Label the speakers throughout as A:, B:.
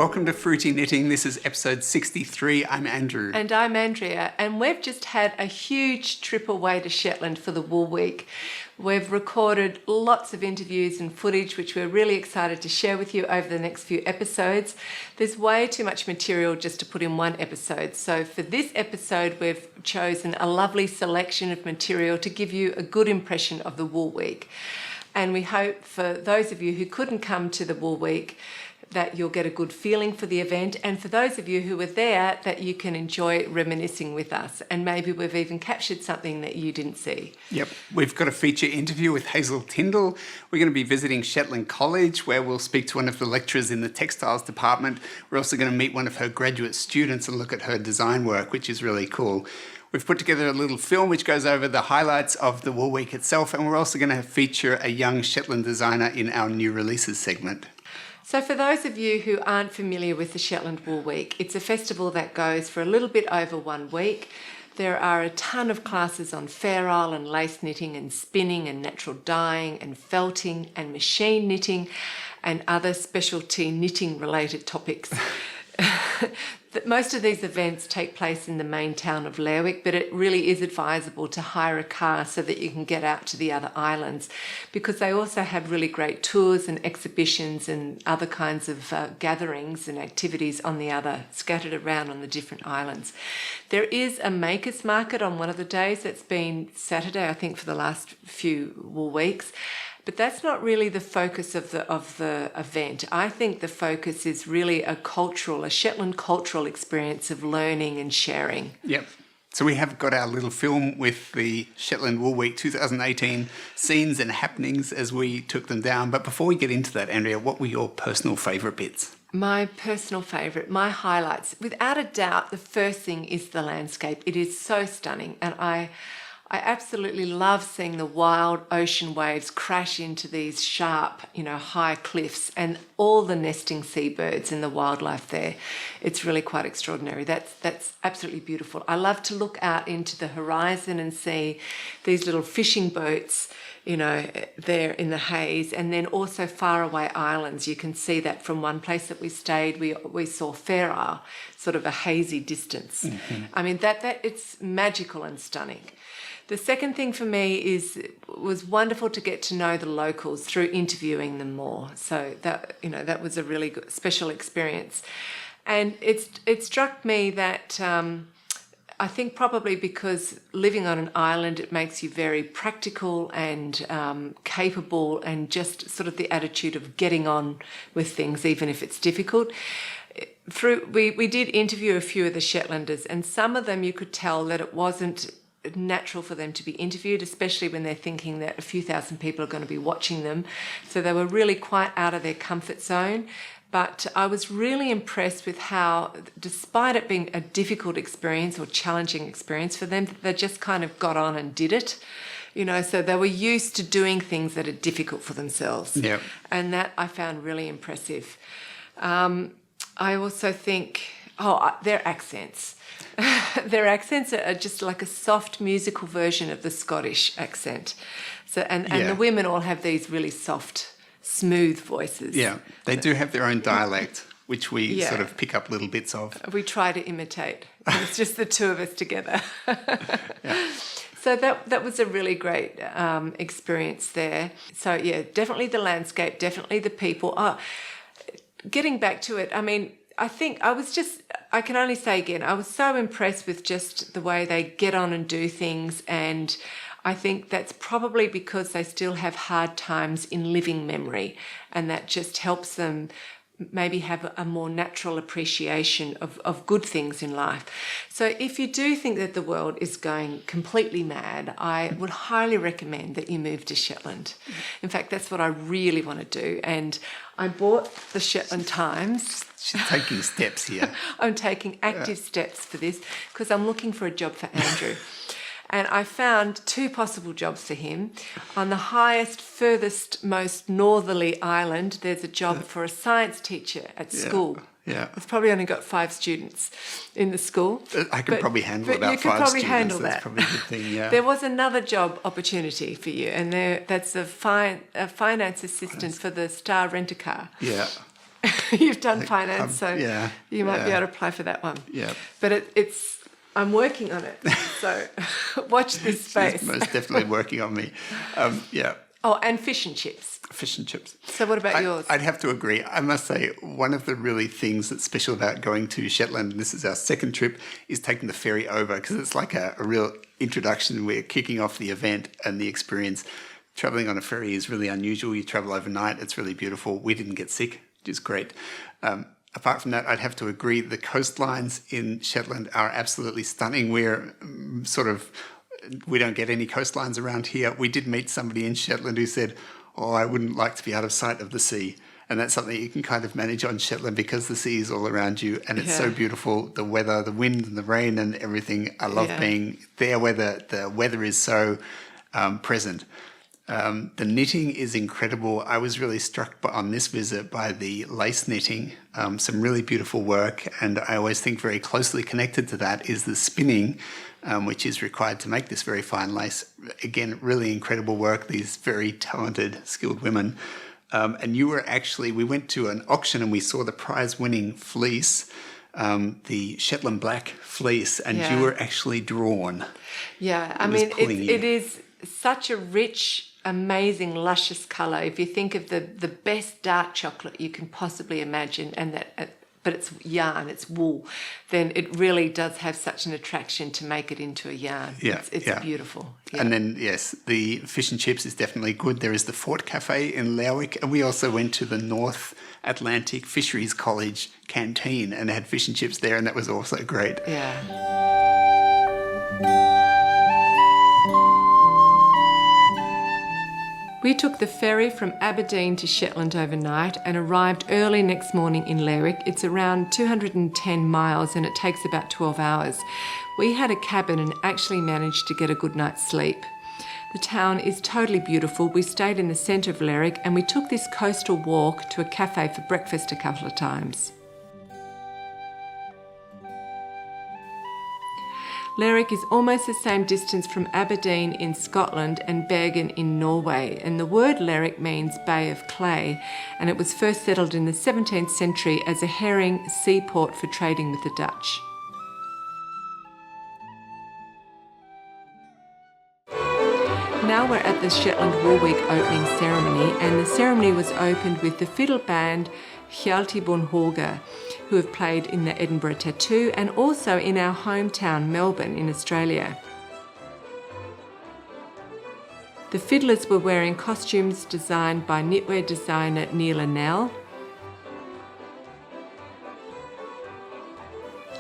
A: welcome to Fruity Knitting. This is episode 63. I'm Andrew.
B: And I'm Andrea, and we've just had a huge trip away to Shetland for the Wool Week. We've recorded lots of interviews and footage, which we're really excited to share with you over the next few episodes. There's way too much material just to put in one episode. So for this episode, we've chosen a lovely selection of material to give you a good impression of the Wool Week. And we hope for those of you who couldn't come to the Wool Week that you'll get a good feeling for the event, and for those of you who were there, that you can enjoy reminiscing with us, and maybe we've even captured something that you didn't see.
A: Yep, we've got a feature interview with Hazel Tyndall. We're going to be visiting Shetland College, where we'll speak to one of the lecturers in the textiles department. We're also going to meet one of her graduate students and look at her design work, which is really cool. We've put together a little film which goes over the highlights of the Wool Week itself, and we're also going to feature a young Shetland designer in our new releases segment.
B: So for those of you who aren't familiar with the Shetland Wool Week, it's a festival that goes for a little bit over 1 week. There are a ton of classes on fair isle and lace knitting and spinning and natural dyeing and felting and machine knitting and other specialty knitting related topics. Most of these events take place in the main town of Lerwick, but it really is advisable to hire a car so that you can get out to the other islands, because they also have really great tours and exhibitions and other kinds of gatherings and activities scattered around on the different islands. There is a makers market on one of the days. That's been Saturday, I think, for the last few Wool Weeks. But that's not really the focus of the event. I think the focus is really a Shetland cultural experience of learning and sharing.
A: Yep. So we have got our little film with the Shetland Wool Week 2018 scenes and happenings as we took them down. But before we get into that, Andrea, what were your personal favourite bits?
B: My personal favourite, my highlights. Without a doubt, the first thing is the landscape. It is so stunning, and I absolutely love seeing the wild ocean waves crash into these sharp, high cliffs, and all the nesting seabirds and the wildlife there. It's really quite extraordinary. That's absolutely beautiful. I love to look out into the horizon and see these little fishing boats, there in the haze, and then also faraway islands. You can see that from one place that we stayed. We saw Fair Isle, sort of a hazy distance. Mm-hmm. I mean, that it's magical and stunning. The second thing for me was wonderful to get to know the locals through interviewing them more. So that was a really good, special experience. And it struck me that I think probably because living on an island, it makes you very practical and capable, and just sort of the attitude of getting on with things, even if it's difficult. We did interview a few of the Shetlanders, and some of them you could tell that it wasn't natural for them to be interviewed, especially when they're thinking that a few thousand people are going to be watching them. So they were really quite out of their comfort zone. But I was really impressed with how, despite it being a difficult experience or challenging experience for them, they just kind of got on and did it. So they were used to doing things that are difficult for themselves.
A: Yep.
B: And that I found really impressive. I also think, their accents. Their accents are just like a soft musical version of the Scottish accent. So and the women all have these really soft, smooth voices.
A: Yeah, they do have their own dialect, which we sort of pick up little bits of.
B: We try to imitate. It's just the two of us together.
A: Yeah.
B: So that was a really great experience there. So yeah, definitely the landscape, definitely the people. Getting back to it, I mean, I can only say again, I was so impressed with just the way they get on and do things, and I think that's probably because they still have hard times in living memory, and that just helps them maybe have a more natural appreciation of good things in life. So if you do think that the world is going completely mad, I would highly recommend that you move to Shetland. In fact, that's what I really want to do. And I bought the Shetland Times.
A: She's taking steps here.
B: I'm taking active steps for this because I'm looking for a job for Andrew. And I found 2 possible jobs for him. On the highest, furthest, most northerly island, there's a job for a science teacher at school.
A: Yeah.
B: It's probably only got 5 students in the school.
A: I could probably handle about 5 students.
B: You could probably handle that.
A: That's probably a good thing, yeah.
B: There was another job opportunity for you, and that's a finance assistant for the Star Rent-A-Car.
A: Yeah.
B: You've done finance, so
A: yeah,
B: you might be able to apply for that one.
A: Yeah.
B: But I'm working on it, so watch this space.
A: She's most definitely working on me. Yeah.
B: Oh, and fish and chips.
A: Fish and chips.
B: So what about yours?
A: I'd have to agree. I must say, one of the really things that's special about going to Shetland, and this is our second trip, is taking the ferry over, because it's like a real introduction. We're kicking off the event and the experience. Travelling on a ferry is really unusual. You travel overnight. It's really beautiful. We didn't get sick, which is great. Apart from that, I'd have to agree the coastlines in Shetland are absolutely stunning. We don't get any coastlines around here. We did meet somebody in Shetland who said, "Oh, I wouldn't like to be out of sight of the sea." And that's something you can kind of manage on Shetland because the sea is all around you and it's so beautiful. The weather, the wind and the rain and everything. I love being there where the weather is so present. The knitting is incredible. I was really struck on this visit by the lace knitting, some really beautiful work. And I always think very closely connected to that is the spinning, which is required to make this very fine lace. Again, really incredible work, these very talented, skilled women. And we went to an auction and we saw the prize-winning fleece, the Shetland black fleece, and you were actually drawn.
B: Yeah, I mean, it is such a rich, amazing, luscious colour. If you think of the best dark chocolate you can possibly imagine, but it's yarn, it's wool, then it really does have such an attraction to make it into a yarn.
A: Yeah,
B: it's beautiful. Yeah.
A: And then, yes, the fish and chips is definitely good. There is the Fort Cafe in Lerwick, and we also went to the North Atlantic Fisheries College canteen and had fish and chips there, and that was also great.
B: Yeah. We took the ferry from Aberdeen to Shetland overnight and arrived early next morning in Lerwick. It's around 210 miles and it takes about 12 hours. We had a cabin and actually managed to get a good night's sleep. The town is totally beautiful. We stayed in the centre of Lerwick and we took this coastal walk to a cafe for breakfast a couple of times. Lerwick is almost the same distance from Aberdeen in Scotland and Bergen in Norway, and the word Lerwick means Bay of Clay, and it was first settled in the 17th century as a herring seaport for trading with the Dutch. Now we're at the Shetland Wool Week opening ceremony, and the ceremony was opened with the fiddle band Hjalti who have played in the Edinburgh Tattoo and also in our hometown Melbourne in Australia. The fiddlers were wearing costumes designed by knitwear designer Neil Nell.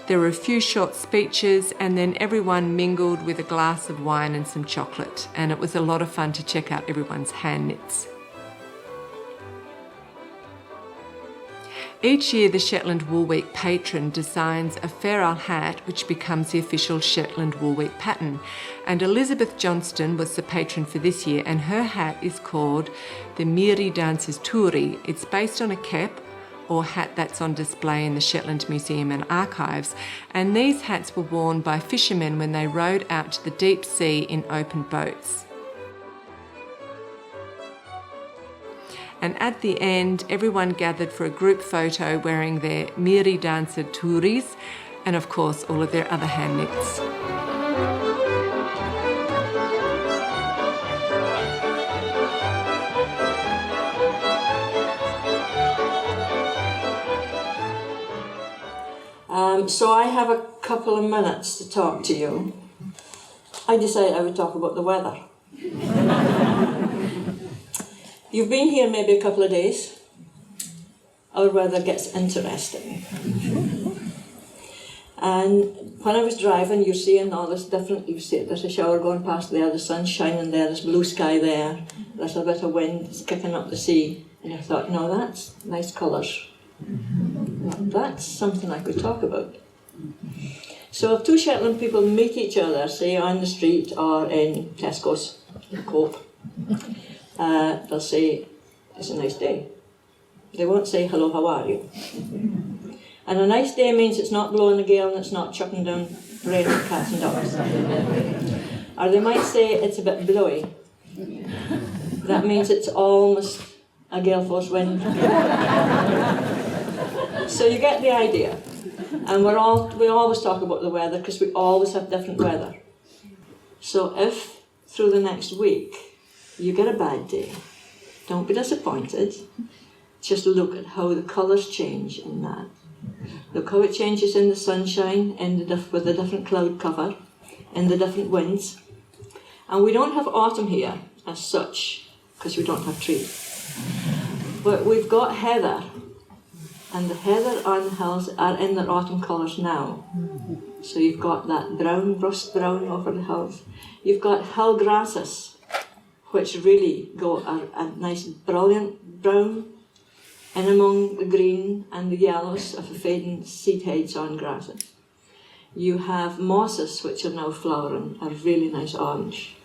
B: There were a few short speeches and then everyone mingled with a glass of wine and some chocolate, and it was a lot of fun to check out everyone's hand knits. Each year the Shetland Wool Week patron designs a Fair hat which becomes the official Shetland Wool Week pattern, and Elizabeth Johnston was the patron for this year, and her hat is called the Miri Dancers Turi. It's based on a cap or hat that's on display in the Shetland Museum and Archives, and these hats were worn by fishermen when they rowed out to the deep sea in open boats. And at the end, everyone gathered for a group photo wearing their Miri Dancer Turis and of course all of their other hand knits.
C: So I have a couple of minutes to talk to you. I decided I would talk about the weather. You've been here maybe a couple of days. Our weather gets interesting. And when I was driving, you're seeing all this different, you see there's a shower going past there, the sun's shining there, there's blue sky there, there's a bit of wind, it's kicking up the sea. And I thought, no, that's nice colours. That's something I could talk about. So if two Shetland people meet each other, say on the street or in Tesco's, in Cope, they'll say, it's a nice day. They won't say, hello, how are you? And a nice day means it's not blowing a gale and it's not chucking down rain on cats and dogs. Or they might say it's a bit blowy. That means it's almost a gale force wind. So you get the idea. And we always talk about the weather because we always have different weather. So if through the next week you get a bad day, don't be disappointed. Just look at how the colours change in that. Look how it changes in the sunshine, with the different cloud cover, in the different winds. And we don't have autumn here as such, because we don't have trees. But we've got heather, and the heather on the hills are in their autumn colours now. So you've got that brown, rust brown over the hills. You've got hill grasses, which really go a nice brilliant brown, in among the green and the yellows of the fading seed heads on grasses. You have mosses, which are now flowering, a really nice orange.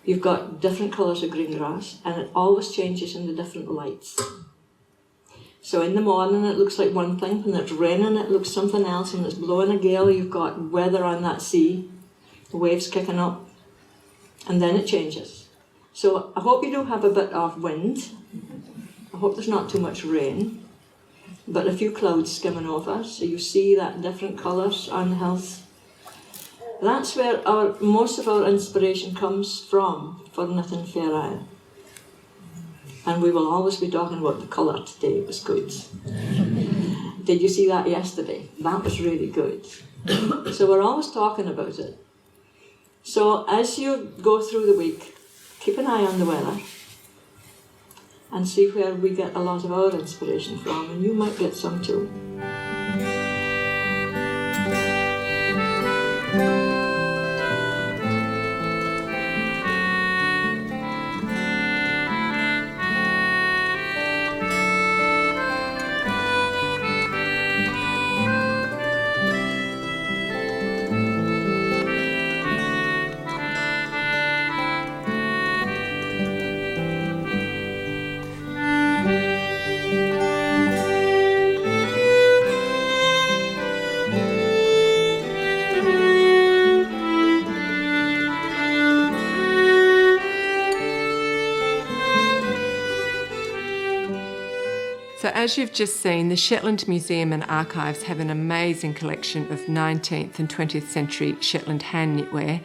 C: You've got different colours of green grass, and it always changes in the different lights. So in the morning it looks like one thing, when it's raining it looks something else, and it's blowing a gale, you've got weather on that sea, the waves kicking up, and then it changes. So I hope you do have a bit of wind. I hope there's not too much rain, but a few clouds skimming over, so you see that different colours on the hills. That's where most of our inspiration comes from for knitting Fair Isle. And we will always be talking about the colour today. It was good. Did you see that yesterday? That was really good. So we're always talking about it. So as you go through the week, keep an eye on the weather and see where we get a lot of our inspiration from, and you might get some too.
B: So as you've just seen, the Shetland Museum and Archives have an amazing collection of 19th and 20th century Shetland hand knitwear,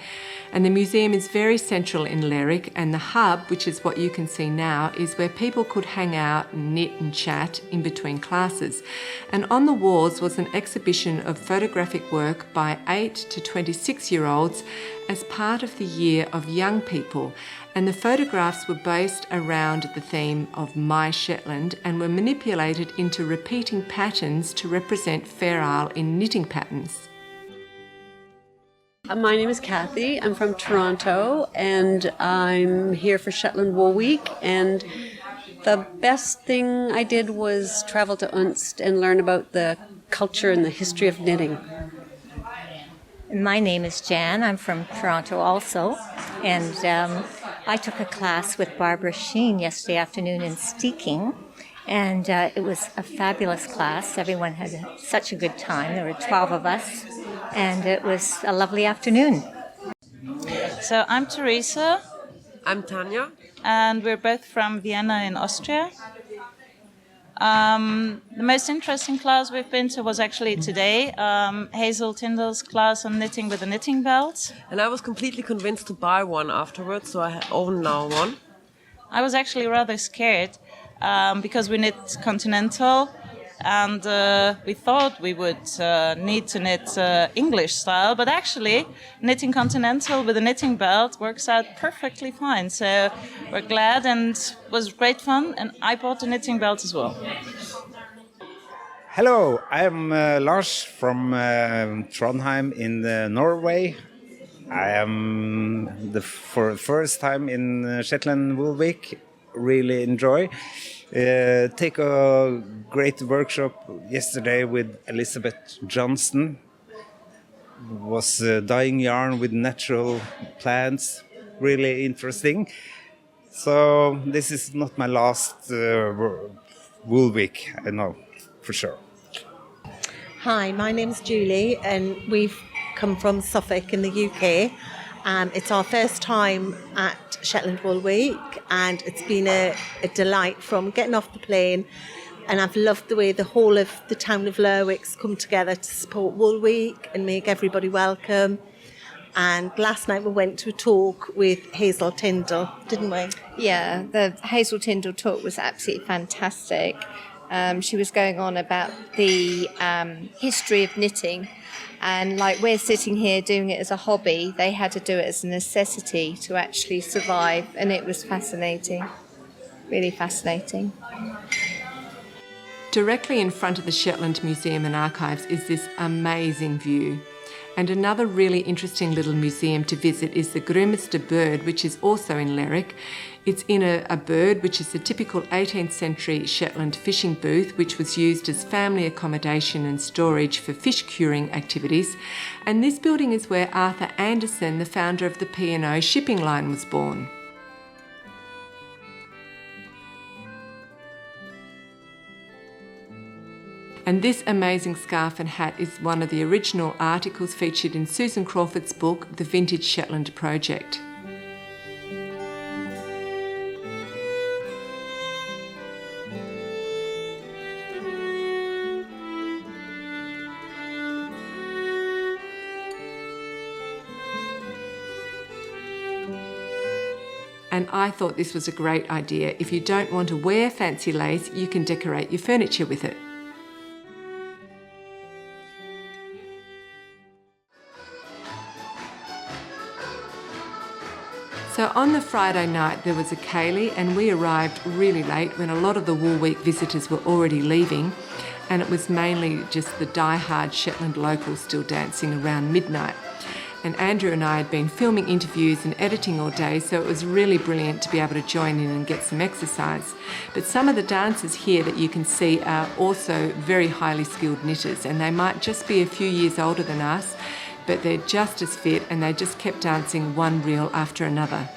B: and the museum is very central in Lerwick, and the hub, which is what you can see now, is where people could hang out and knit and chat in between classes. And on the walls was an exhibition of photographic work by 8 to 26-year-olds as part of the Year of Young People, and the photographs were based around the theme of My Shetland and were manipulated into repeating patterns to represent Fair Isle in knitting patterns.
D: My name is Kathy. I'm from Toronto, and I'm here for Shetland Wool Week. And the best thing I did was travel to Unst and learn about the culture and the history of knitting.
E: My name is Jan. I'm from Toronto also, and I took a class with Barbara Sheen yesterday afternoon in steeking, and it was a fabulous class. Everyone had such a good time. There were 12 of us, and it was a lovely afternoon.
F: So I'm Teresa.
D: I'm Tanya.
F: And we're both from Vienna in Austria. The most interesting class we've been to was actually today, Hazel Tyndall's class on knitting with a knitting belt.
G: And I was completely convinced to buy one afterwards, so I own now one.
F: I was actually rather scared because we knit continental, and we thought we would need to knit English style, but actually knitting continental with a knitting belt works out perfectly fine. So we're glad, and it was great fun, and I bought a knitting belt as well.
H: Hello, I'm Lars from Trondheim in Norway. I am for the first time in Shetland Wool Week. Really enjoy. Take a great workshop yesterday with Elizabeth Johnston. Was dyeing yarn with natural plants. Really interesting. So this is not my last Wool Week, I know for sure.
I: Hi, my name's Julie, and we've come from Suffolk in the UK. It's our first time at Shetland Wool Week, and it's been a delight from getting off the plane, And I've loved the way the whole of the town of Lerwick's come together to support Wool Week and make everybody welcome. And last night we went to a talk with Hazel Tyndall, didn't we?
J: Yeah, the Hazel Tyndall talk was absolutely fantastic. She was going on about the history of knitting, and like we're sitting here doing it as a hobby, they had to do it as a necessity to actually survive, and it was fascinating, really fascinating.
B: Directly in front of the Shetland Museum and Archives is this amazing view. And another really interesting little museum to visit is the Grimster Bird, which is also in Lerwick. It's in a bird which is a typical 18th century Shetland fishing booth, which was used as family accommodation and storage for fish curing activities. And this building is where Arthur Anderson, the founder of the P&O shipping line, was born. And this amazing scarf and hat is one of the original articles featured in Susan Crawford's book, The Vintage Shetland Project. And I thought this was a great idea. If you don't want to wear fancy lace, you can decorate your furniture with it. So on the Friday night there was a ceilidh, and we arrived really late when a lot of the Wool Week visitors were already leaving, and it was mainly just the die-hard Shetland locals still dancing around midnight. And Andrew and I had been filming interviews and editing all day, so it was really brilliant to be able to join in and get some exercise. But some of the dancers here that you can see are also very highly skilled knitters, and they might just be a few years older than us, but they're just as fit, and they just kept dancing one reel after another.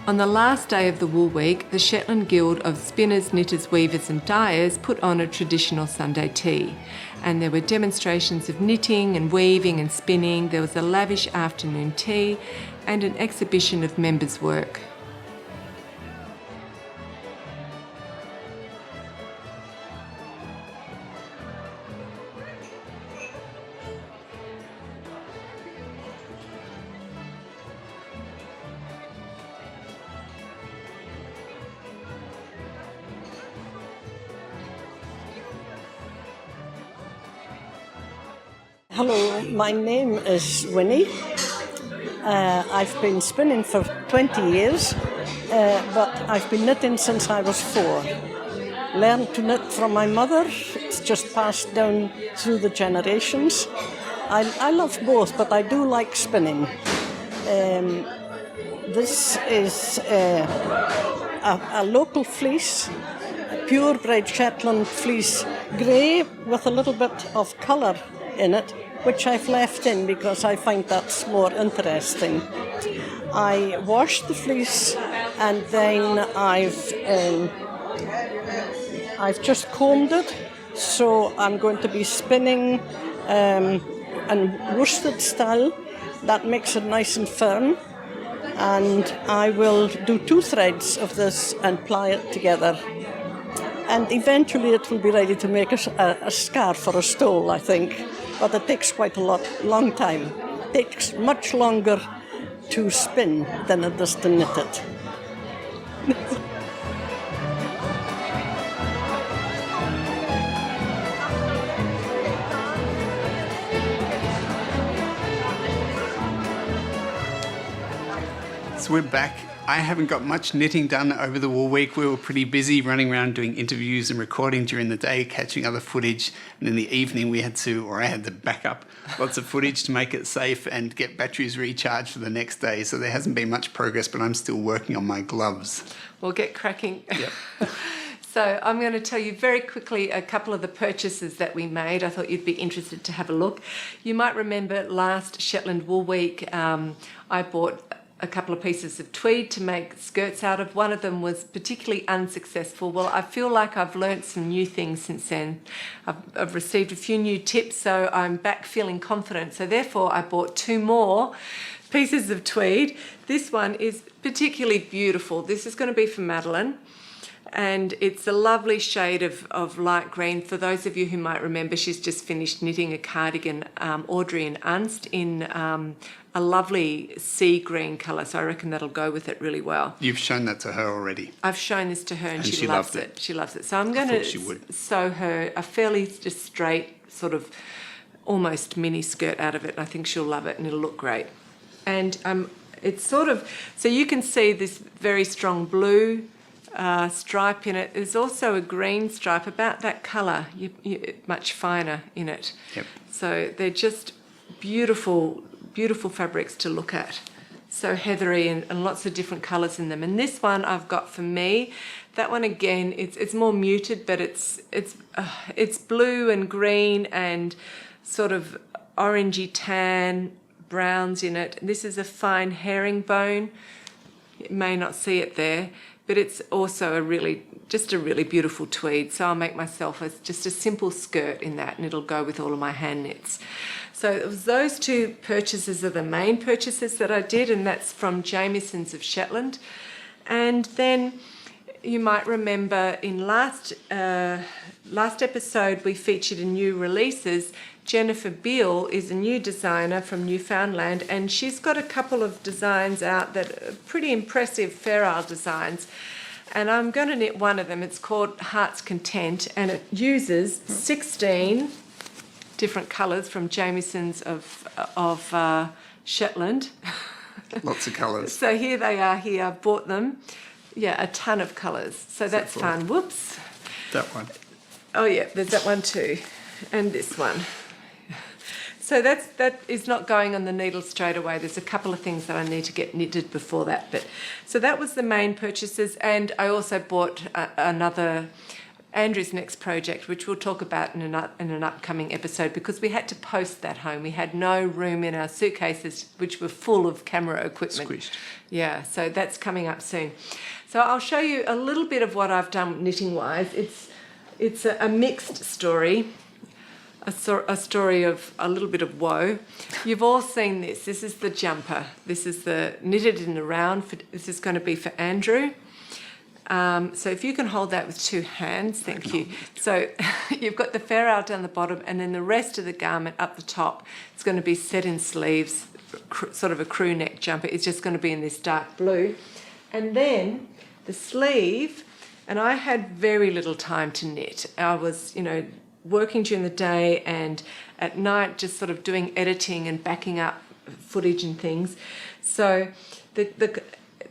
B: On the last day of the Wool Week, the Shetland Guild of Spinners, Knitters, Weavers and Dyers put on a traditional Sunday tea. And there were demonstrations of knitting and weaving and spinning. There was a lavish afternoon tea and an exhibition of members' work.
K: Hello, my name is Winnie. I've been spinning for 20 years, but I've been knitting since I was 4. Learned to knit from my mother. It's just passed down through the generations. I love both, but I do like spinning. This is a local fleece, a purebred Shetland fleece, grey with a little bit of colour in it, which I've left in because I find that's more interesting. I washed the fleece and then I've just combed it, so I'm going to be spinning and worsted style. That makes it nice and firm, and I will do 2 threads of this and ply it together. And eventually it will be ready to make a scarf or a stole, I think. But it takes quite a long time. It takes much longer to spin than it does to knit it.
A: So we're back. I haven't got much knitting done over the Wool Week. We were pretty busy running around doing interviews and recording during the day, catching other footage. And in the evening I had to back up lots of footage to make it safe and get batteries recharged for the next day. So there hasn't been much progress, but I'm still working on my gloves.
B: We'll get cracking.
A: Yep.
B: So I'm going to tell you very quickly a couple of the purchases that we made. I thought you'd be interested to have a look. You might remember last Shetland Wool Week, I bought a couple of pieces of tweed to make skirts out of. One of them was particularly unsuccessful. Well, I feel like I've learnt some new things since then. I've received a few new tips, so I'm back feeling confident. So therefore, I bought 2 more pieces of tweed. This one is particularly beautiful. This is going to be for Madeline. And it's a lovely shade of light green. For those of you who might remember, she's just finished knitting a cardigan, Audrey and Unst, in a lovely sea green colour, so I reckon that'll go with it really well.
A: You've shown that to her already.
B: I've shown this to her and she
A: loved
B: loves
A: it.
B: She loves it. So I'm going to sew her a fairly just straight sort of almost mini skirt out of it, and I think she'll love it and it'll look great. And it's sort of, so you can see this very strong blue stripe in it. There's also a green stripe about that colour, much finer in it.
A: Yep.
B: So they're just beautiful, beautiful fabrics to look at. So heathery and lots of different colours in them. And this one I've got for me. That one again, it's more muted, but it's blue and green and sort of orangey tan browns in it. This is a fine herringbone. You may not see it there, but it's also a really beautiful tweed. So I'll make myself just a simple skirt in that, and it'll go with all of my hand knits. So it was those 2 purchases are the main purchases that I did, and that's from Jamieson's of Shetland. And then you might remember in last episode we featured in new releases. Jennifer Beale is a new designer from Newfoundland, and she's got a couple of designs out that are pretty impressive Fair Isle designs. And I'm going to knit one of them. It's called Heart's Content, and it uses 16 different colours from Jamieson's of Shetland.
A: Lots of colours.
B: So here they are here. I've bought them. Yeah, a ton of colours. So that's fun. Whoops.
A: That one.
B: Oh yeah, there's that one too. And this one. So that is not going on the needle straight away. There's a couple of things that I need to get knitted before that. But so that was the main purchases, and I also bought another Andrew's next project, which we'll talk about in an upcoming episode, because we had to post that home. We had no room in our suitcases, which were full of camera equipment.
A: Squished.
B: Yeah, so that's coming up soon. So I'll show you a little bit of what I've done knitting-wise. It's a mixed story. A story of a little bit of woe. You've all seen this. This is the jumper. This is the knitted in the round. This is going to be for Andrew. So if you can hold that with 2 hands, thank you. So you've got the Fair Isle down the bottom, and then the rest of the garment up the top. It's going to be set in sleeves, sort of a crew neck jumper. It's just going to be in this dark blue. And then the sleeve, and I had very little time to knit. I was, working during the day and at night just sort of doing editing and backing up footage and things. So the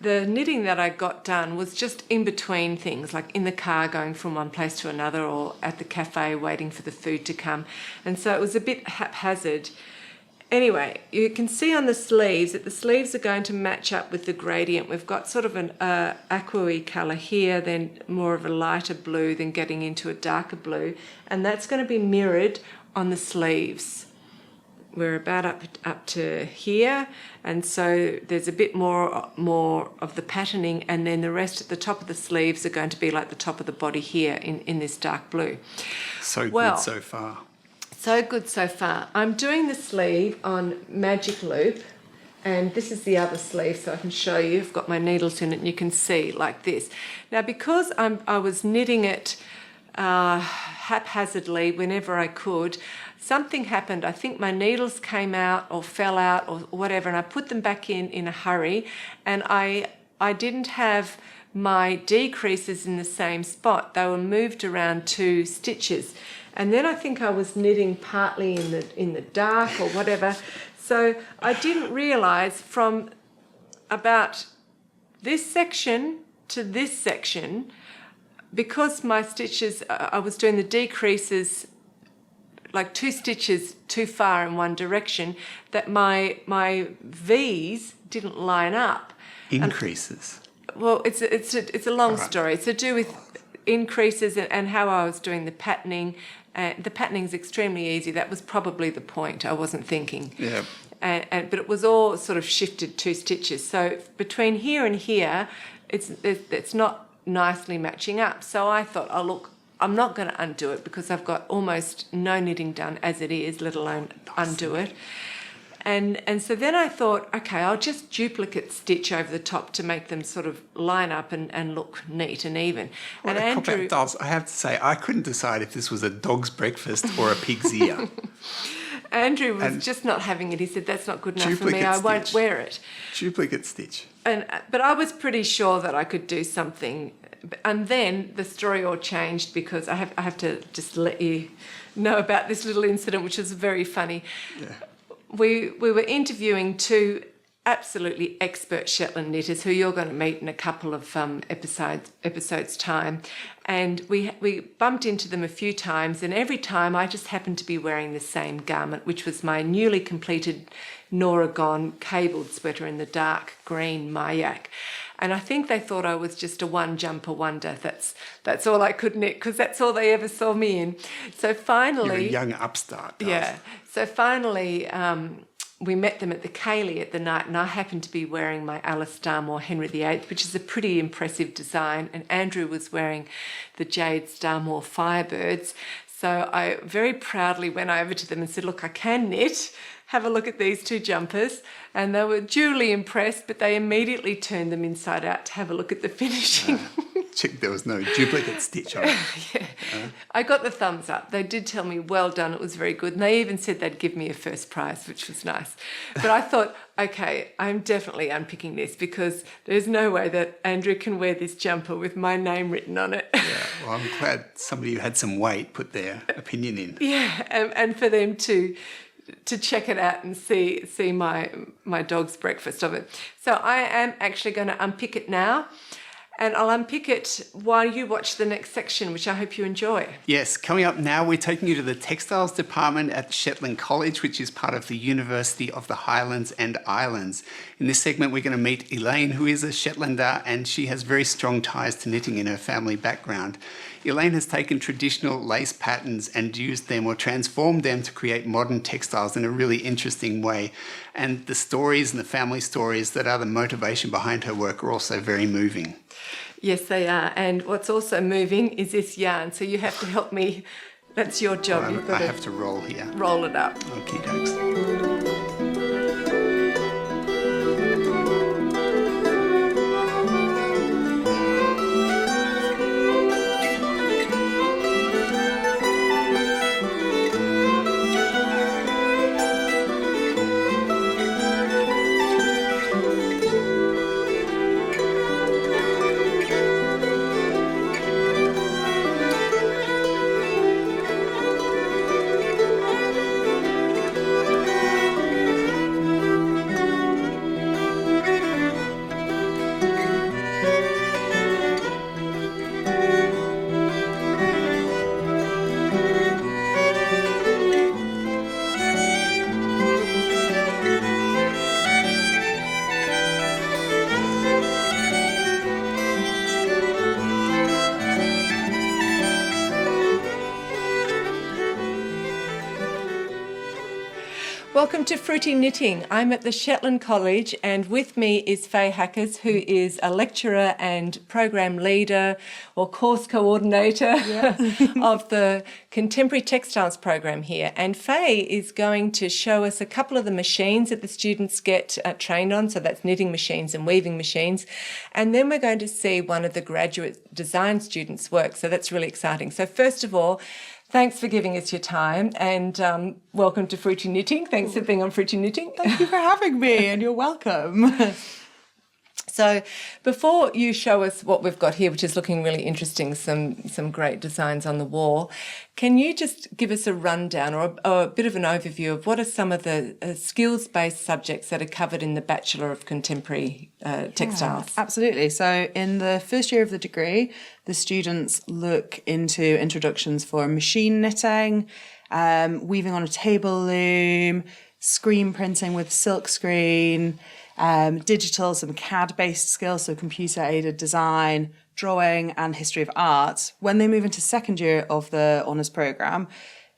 B: knitting that I got done was just in between things, like in the car going from one place to another, or at the cafe waiting for the food to come. And so it was a bit haphazard. Anyway, you can see on the sleeves that the sleeves are going to match up with the gradient. We've got sort of an aqua-y colour here, then more of a lighter blue, then getting into a darker blue. And that's going to be mirrored on the sleeves. We're about up to here, and so there's a bit more of the patterning, and then the rest at the top of the sleeves are going to be like the top of the body here in this dark blue.
A: So good so far.
B: So good so far. I'm doing the sleeve on Magic Loop, and this is the other sleeve, so I can show you. I've got my needles in it, and you can see like this. Now, because I was knitting it haphazardly whenever I could, something happened. I think my needles came out or fell out or whatever, and I put them back in a hurry, and I didn't have my decreases in the same spot. They were moved around 2 stitches. And then I think I was knitting partly in the dark or whatever. So I didn't realise from about this section to this section, because my stitches, I was doing the decreases like 2 stitches too far in one direction, that my V's didn't line up.
A: Increases.
B: Well, it's a long story. It's to do with increases and how I was doing the patterning. The patterning's extremely easy. That was probably the point. I wasn't thinking.
A: Yeah.
B: But it was all sort of shifted 2 stitches. So between here and here, it's not nicely matching up. So I thought, oh look, I'm not going to undo it because I've got almost no knitting done as it is, let alone undo it. And so then I thought, okay, I'll just duplicate stitch over the top to make them sort of line up and look neat and even.
A: Well,
B: and Andrew,
A: dolls, I have to say, I couldn't decide if this was a dog's breakfast or a pig's ear.
B: Andrew was just not having it. He said, that's not good enough for me. I won't
A: stitch.
B: wear it.
A: Duplicate stitch.
B: But I was pretty sure that I could do something. And then the story all changed because I have to just let you know about this little incident, which is very funny.
A: Yeah.
B: We were interviewing 2 absolutely expert Shetland knitters who you're going to meet in a couple of episodes time, and we bumped into them a few times, and every time I just happened to be wearing the same garment, which was my newly completed Nora Gone cabled sweater in the dark green Mayak. And I think they thought I was just a one jumper wonder. That's all I could knit because that's all they ever saw me in. So finally,
A: you're a young upstart.
B: Yeah. So finally, we met them at the Ceilidh at the night, and I happened to be wearing my Alice Starmore Henry VIII, which is a pretty impressive design, and Andrew was wearing the Jade Starmore Firebirds. So I very proudly went over to them and said, look, I can knit. Have a look at these 2 jumpers. And they were duly impressed, but they immediately turned them inside out to have a look at the finishing.
A: Check there was no duplicate stitch on it.
B: Yeah. I got the thumbs up. They did tell me, well done, it was very good. And they even said they'd give me a first prize, which was nice. But I thought, okay, I'm definitely unpicking this because there's no way that Andrew can wear this jumper with my name written on it.
A: Yeah, well, I'm glad somebody who had some weight put their opinion in.
B: Yeah, and for them to check it out and see my dog's breakfast of it. So I am actually going to unpick it now, and I'll unpick it while you watch the next section, which I hope you enjoy.
A: Yes, coming up now, we're taking you to the textiles department at Shetland College, which is part of the University of the Highlands and Islands. In this segment, we're going to meet Elaine, who is a Shetlander, and she has very strong ties to knitting in her family background. Elaine has taken traditional lace patterns and used them or transformed them to create modern textiles in a really interesting way. And the stories and the family stories that are the motivation behind her work are also very moving.
B: Yes, they are. And what's also moving is this yarn. So you have to help me. That's your job.
A: Well,
B: You've got
A: I have to roll here.
B: Roll it up.
A: Okay, dokes.
B: Welcome to Fruity Knitting. I'm at the Shetland College, and with me is Faye Hackers, who is a lecturer and program leader or course coordinator of the Contemporary Textiles program here. And Faye is going to show us a couple of the machines that the students get trained on, so that's knitting machines and weaving machines. And then we're going to see one of the graduate design students' work, so that's really exciting. So first of all, thanks for giving us your time, and welcome to Fruity Knitting. Thanks for being on Fruity Knitting.
L: Thank you for having me, and you're welcome.
B: So before you show us what we've got here, which is looking really interesting, some great designs on the wall, can you just give us a rundown or a bit of an overview of what are some of the skills-based subjects that are covered in the Bachelor of Contemporary Textiles?
L: Yeah, absolutely. So in the first year of the degree, the students look into introductions for machine knitting, weaving on a table loom, screen printing with silk screen, digital, some CAD-based skills, so computer-aided design, drawing, and history of art. When they move into second year of the honours programme,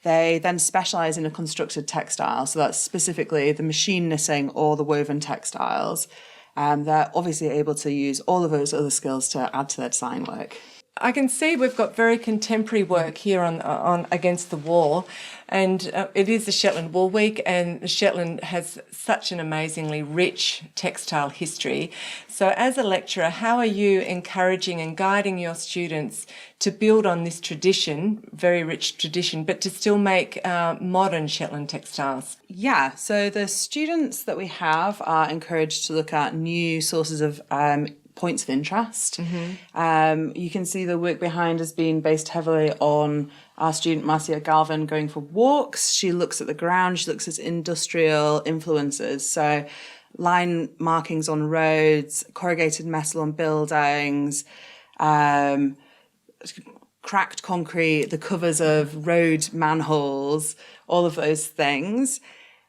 L: they then specialise in a constructed textile. So that's specifically the machine knitting or the woven textiles. They're obviously able to use all of those other skills to add to their design work.
B: I can see we've got very contemporary work here on against the wall, and it is the Shetland Wool Week, and Shetland has such an amazingly rich textile history. So as a lecturer, how are you encouraging and guiding your students to build on this tradition, very rich tradition, but to still make modern Shetland textiles?
L: Yeah, so the students that we have are encouraged to look at new sources of points of interest. You can see the work behind has been based heavily on our student Marcia Galvin going for walks. She looks at the ground, she looks at industrial influences. So line markings on roads, corrugated metal on buildings, cracked concrete, the covers of road manholes, all of those things.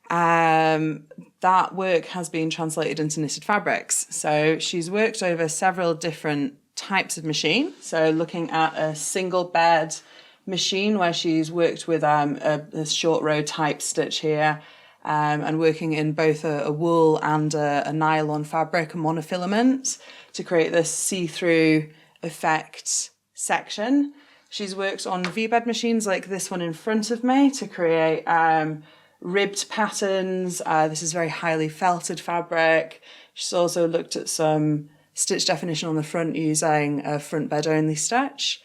L: That work has been translated into knitted fabrics. So she's worked over several different types of machine. So looking at a single bed machine where she's worked with a short row type stitch here, and working in both a wool and a nylon fabric, a monofilament, to create this see-through effect section. She's worked on V-bed machines like this one in front of me to create ribbed patterns. This is very highly felted fabric. She's also looked at some stitch definition on the front using a front bed only stitch.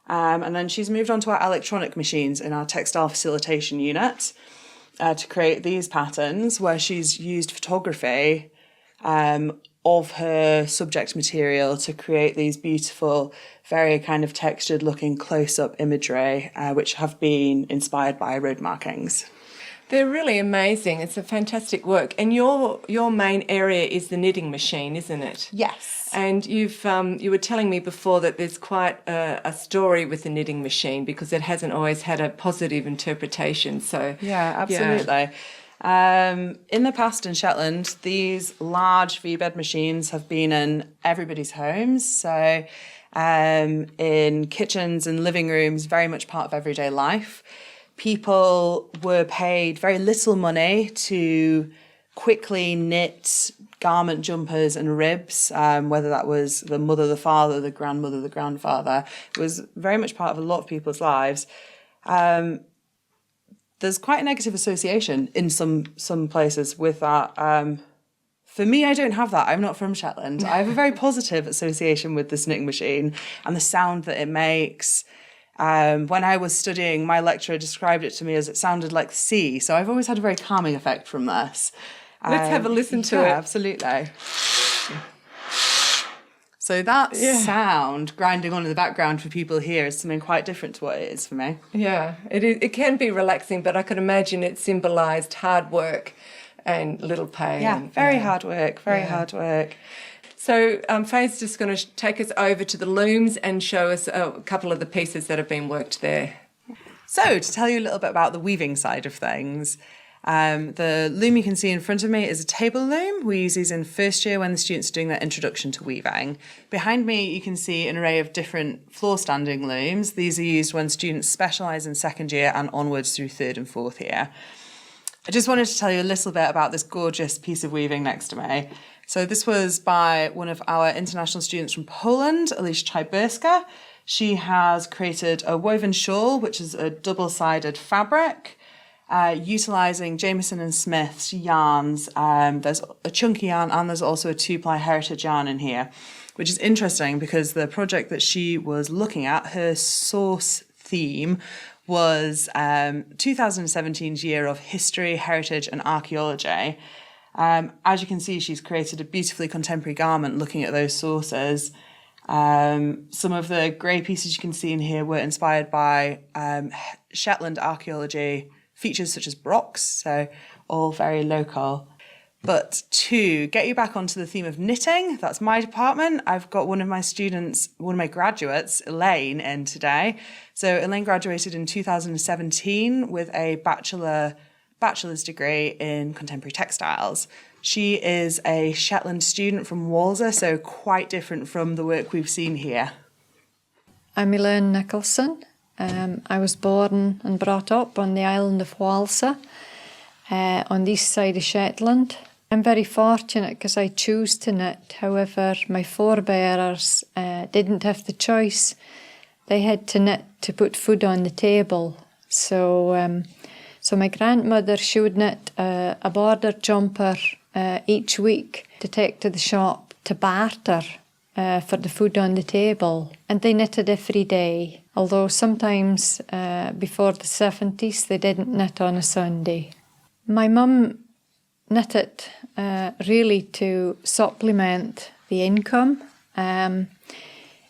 L: And then she's moved on to our electronic machines in our textile facilitation unit to create these patterns, where she's used photography of her subject material to create these beautiful, very kind of textured looking close-up imagery, which have been inspired by road markings.
B: They're really amazing. It's a fantastic work. And your main area is the knitting machine, isn't it?
L: Yes.
B: And you were telling me before that there's quite a story with the knitting machine, because it hasn't always had a positive interpretation. So
L: yeah, absolutely. Yeah. In the past in Shetland, these large V-bed machines have been in everybody's homes. So in kitchens and living rooms, very much part of everyday life. People were paid very little money to quickly knit garment jumpers and ribs, whether that was the mother, the father, the grandmother, the grandfather. It was very much part of a lot of people's lives. There's quite a negative association in some places with that. For me, I don't have that. I'm not from Shetland. I have a very positive association with this knitting machine and the sound that it makes. When I was studying, my lecturer described it to me as it sounded like the sea. So I've always had a very calming effect from this.
B: Let's have a listen to it.
L: Absolutely. So that sound grinding on in the background for people here is something quite different to what it is for me.
B: Yeah, it can be relaxing, but I could imagine it symbolised hard work and little pay.
L: Yeah, very hard work, very hard work.
B: So Faye's just going to take us over to the looms and show us a couple of the pieces that have been worked there.
L: So to tell you a little bit about the weaving side of things, the loom you can see in front of me is a table loom. We use these in first year when the students are doing their introduction to weaving. Behind me you can see an array of different floor standing looms. These are used when students specialise in second year and onwards through third and fourth year. I just wanted to tell you a little bit about this gorgeous piece of weaving next to me. So this was by one of our international students from Poland, Alicia Chyberska. She has created a woven shawl, which is a double-sided fabric, utilising Jameson and Smith's yarns. There's a chunky yarn and there's also a 2-ply heritage yarn in here, which is interesting because the project that she was looking at, her source theme, was 2017's year of history, heritage and archaeology. As you can see, she's created a beautifully contemporary garment looking at those sources. Some of the grey pieces you can see in here were inspired by Shetland archaeology features such as brocks, so all very local. But to get you back onto the theme of knitting, that's my department. I've got one of my graduates, Elaine, in today. So Elaine graduated in 2017 with a bachelor's degree in contemporary textiles. She is a Shetland student from Walser, so quite different from the work we've seen here.
M: I'm Elaine Nicholson. I was born and brought up on the island of Walser, on the east side of Shetland. I'm very fortunate because I choose to knit. However, my forebearers didn't have the choice. They had to knit to put food on the table. So my grandmother, she would knit a border jumper each week to take to the shop to barter for the food on the table. And they knitted every day, although sometimes before the 70s they didn't knit on a Sunday. My mum knitted really to supplement the income.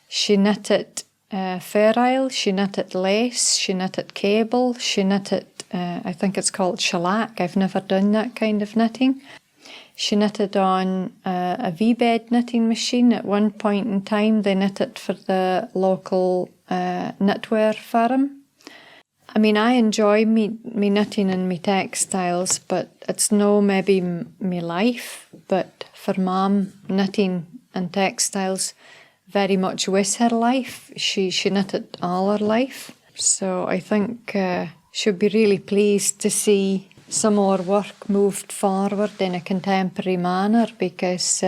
M: She knitted Fair Isle, she knitted lace, she knitted cable, she knitted, I think it's called shellac. I've never done that kind of knitting. She knitted on a V-bed knitting machine. At one point in time, they knitted for the local knitwear firm. I mean, I enjoy me knitting and me textiles, but it's no maybe me life. But for Mum, knitting and textiles very much was her life. She knitted all her life. So I think she'll be really pleased to see some more work moved forward in a contemporary manner, because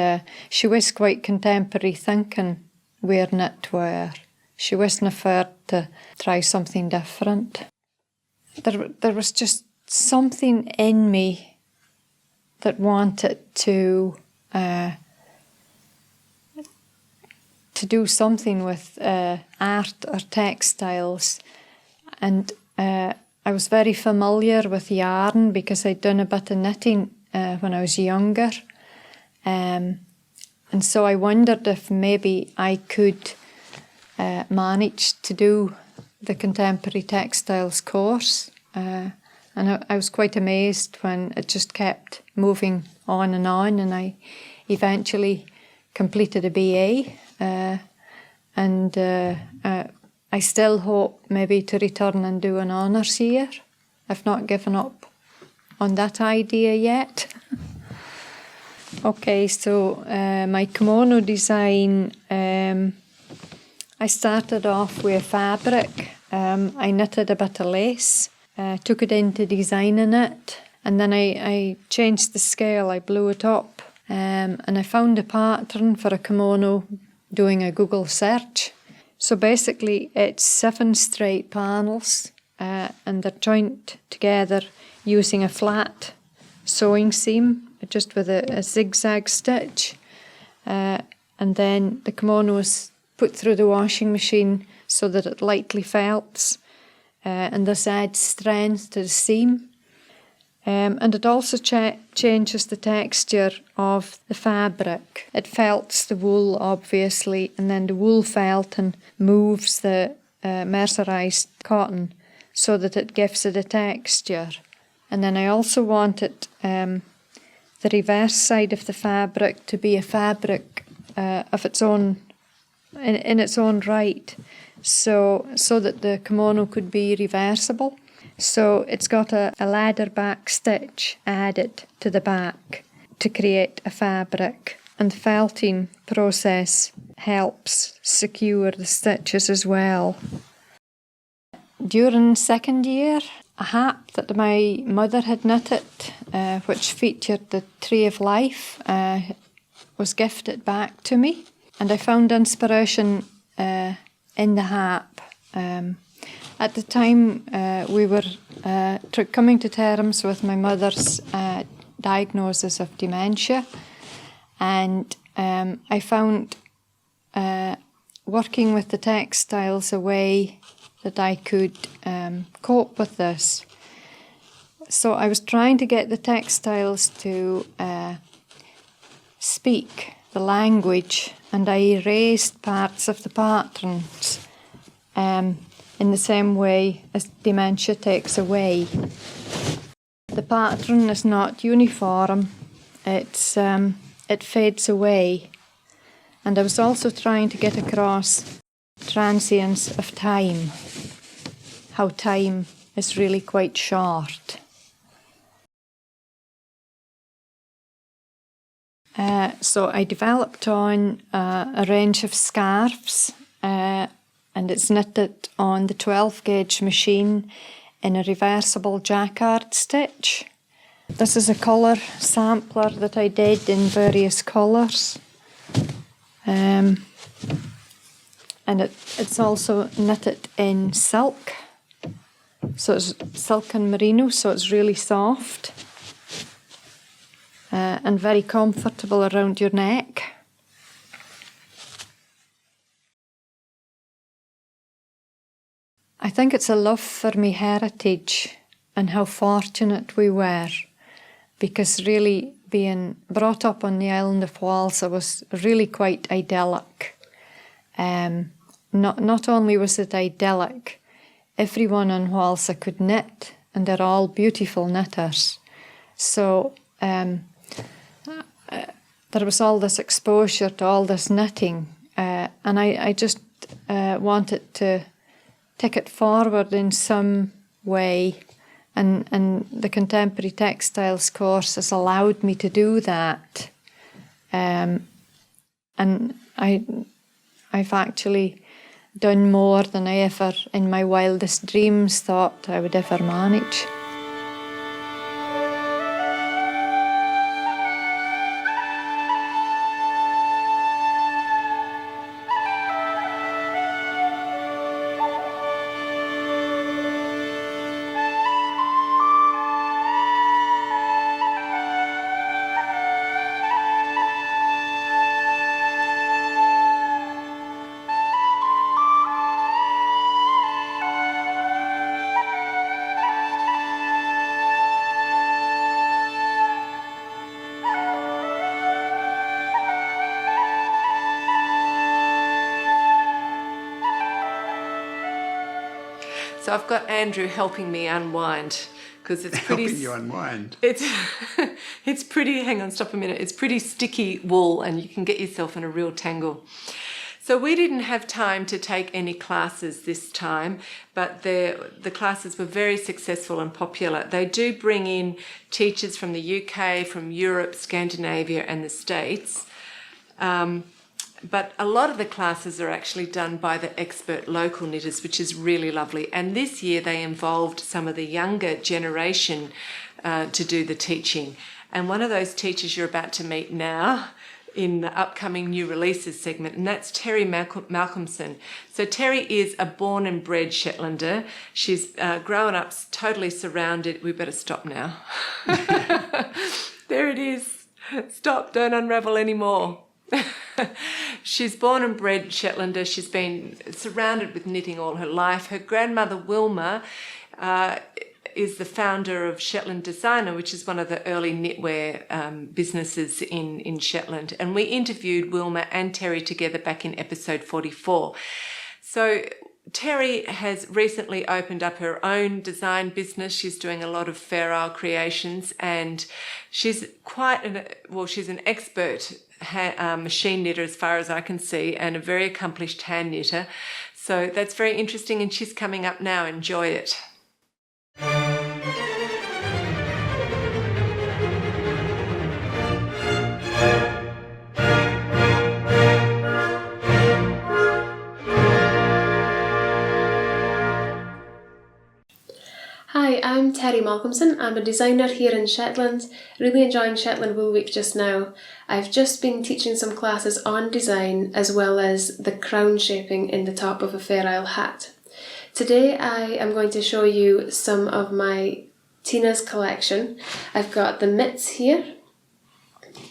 M: she was quite contemporary thinking with knitwear. She wasn't afraid to try something different. There was just something in me that wanted to do something with art or textiles, and I was very familiar with yarn because I'd done a bit of knitting when I was younger, and so I wondered if maybe I could manage to do the contemporary textiles course, and I was quite amazed when it just kept moving on, and I eventually completed a BA, and I still hope maybe to return and do an honours year. I've not given up on that idea yet. Okay, so my kimono design, I started off with fabric. I knitted a bit of lace, took it into designing it, and then I changed the scale, I blew it up, and I found a pattern for a kimono doing a Google search. So basically it's 7 straight panels, and they're joined together using a flat sewing seam, just with a zigzag stitch, and then the kimono is put through the washing machine so that it lightly felts, and this adds strength to the seam. And it also changes the texture of the fabric. It felts the wool, obviously, and then the wool felting moves the mercerized cotton so that it gives it a texture. And then I also wanted the reverse side of the fabric to be a fabric of its own, in its own right, so that the kimono could be reversible. So it's got a ladder back stitch added to the back to create a fabric, and the felting process helps secure the stitches as well. During second year, a hat that my mother had knitted, which featured the Tree of Life, was gifted back to me, and I found inspiration in the hat. At the time, we were coming to terms with my mother's diagnosis of dementia, and I found working with the textiles a way that I could cope with this. So I was trying to get the textiles to speak the language, and I erased parts of the patterns in the same way as dementia takes away. The pattern is not uniform, it fades away. And I was also trying to get across transience of time, how time is really quite short. So I developed on a range of scarves, and it's knitted on the 12 gauge machine in a reversible jacquard stitch. This is a colour sampler that I did in various colours. And it's also knitted in silk. So it's silk and merino, so it's really soft and very comfortable around your neck. I think it's a love for me heritage and how fortunate we were, because really being brought up on the island of Walsa was really quite idyllic. Not only was it idyllic, everyone on Walsa could knit, and they're all beautiful knitters. So there was all this exposure to all this knitting, and I just wanted to take it forward in some way, and the Contemporary Textiles course has allowed me to do that. And I've actually done more than I ever, in my wildest dreams, thought I would ever manage.
B: So I've got Andrew helping me unwind because it's pretty.
A: Helping you unwind.
B: It's pretty. Hang on, stop a minute. It's pretty sticky wool, and you can get yourself in a real tangle. So we didn't have time to take any classes this time, but the classes were very successful and popular. They do bring in teachers from the UK, from Europe, Scandinavia, and the States. But a lot of the classes are actually done by the expert local knitters, which is really lovely. And this year they involved some of the younger generation to do the teaching. And one of those teachers you're about to meet now in the upcoming new releases segment, and that's Terry Malcolmson. So Terry is a born and bred Shetlander. She's grown up totally surrounded. We better stop now. There it is. Stop, don't unravel anymore. She's born and bred Shetlander. She's been surrounded with knitting all her life. Her grandmother Wilma is the founder of Shetland Designer, which is one of the early knitwear businesses in Shetland. And we interviewed Wilma and Terry together back in episode 44. So Terry has recently opened up her own design business. She's doing a lot of Fair Isle creations, and she's she's an expert machine knitter as far as I can see, and a very accomplished hand knitter. So that's very interesting, and she's coming up now. Enjoy it.
N: Hi, I'm Terry Malcolmson. I'm a designer here in Shetland, really enjoying Shetland Wool Week just now. I've just been teaching some classes on design as well as the crown shaping in the top of a Fair Isle hat. Today I am going to show you some of my Tina's collection. I've got the mitts here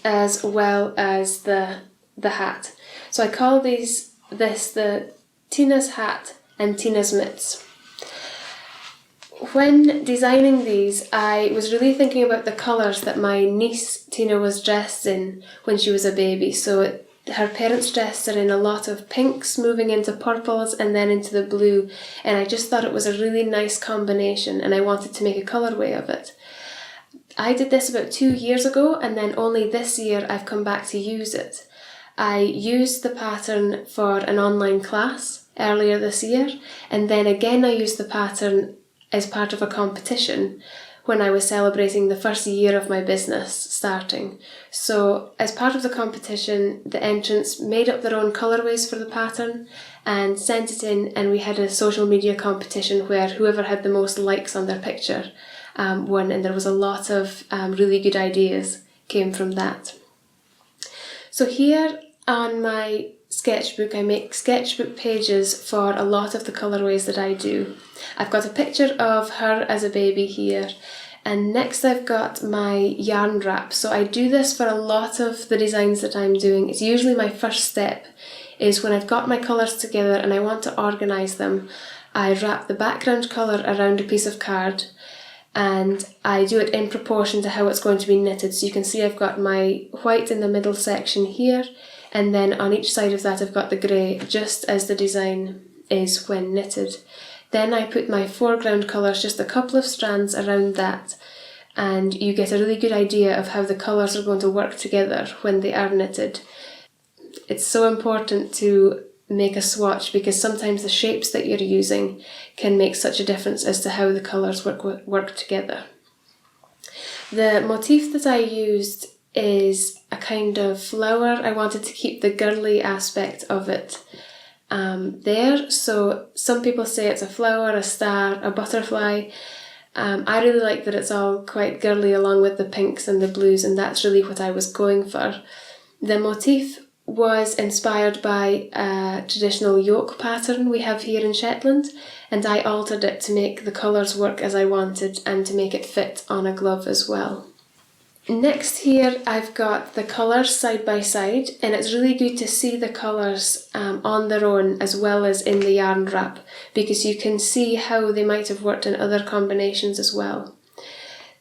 N: as well as the hat. So I call this the Tina's hat and Tina's mitts. When designing these, I was really thinking about the colours that my niece Tina was dressed in when she was a baby. So her parents dressed her in a lot of pinks, moving into purples and then into the blue. And I just thought it was a really nice combination, and I wanted to make a colourway of it. I did this about 2 years ago, and then only this year I've come back to use it. I used the pattern for an online class earlier this year, and then again I used the pattern as part of a competition when I was celebrating the first year of my business starting. So as part of the competition, the entrants made up their own colourways for the pattern and sent it in, and we had a social media competition where whoever had the most likes on their picture won, and there was a lot of really good ideas came from that. So here on my sketchbook, I make sketchbook pages for a lot of the colourways that I do. I've got a picture of her as a baby here, and next I've got my yarn wrap. So I do this for a lot of the designs that I'm doing. It's usually my first step, is when I've got my colours together and I want to organise them, I wrap the background colour around a piece of card, and I do it in proportion to how it's going to be knitted. So you can see I've got my white in the middle section here, and then on each side of that I've got the grey, just as the design is when knitted. Then I put my foreground colours, just a couple of strands around that, and you get a really good idea of how the colours are going to work together when they are knitted. It's so important to make a swatch because sometimes the shapes that you're using can make such a difference as to how the colours work together. The motif that I used is a kind of flower. I wanted to keep the girly aspect of it there. So some people say it's a flower, a star, a butterfly. I really like that it's all quite girly along with the pinks and the blues, and that's really what I was going for. The motif was inspired by a traditional yoke pattern we have here in Shetland, and I altered it to make the colours work as I wanted and to make it fit on a glove as well. Next here I've got the colours side by side, and it's really good to see the colours on their own as well as in the yarn wrap, because you can see how they might have worked in other combinations as well.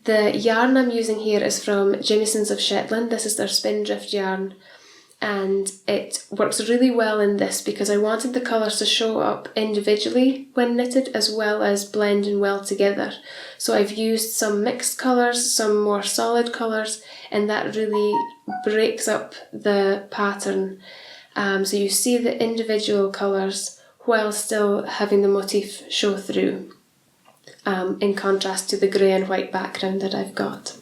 N: The yarn I'm using here is from Jamieson's of Shetland. This is their Spindrift yarn, and it works really well in this because I wanted the colours to show up individually when knitted as well as blending well together. So I've used some mixed colours, some more solid colours, and that really breaks up the pattern. So you see the individual colours while still having the motif show through, in contrast to the grey and white background that I've got.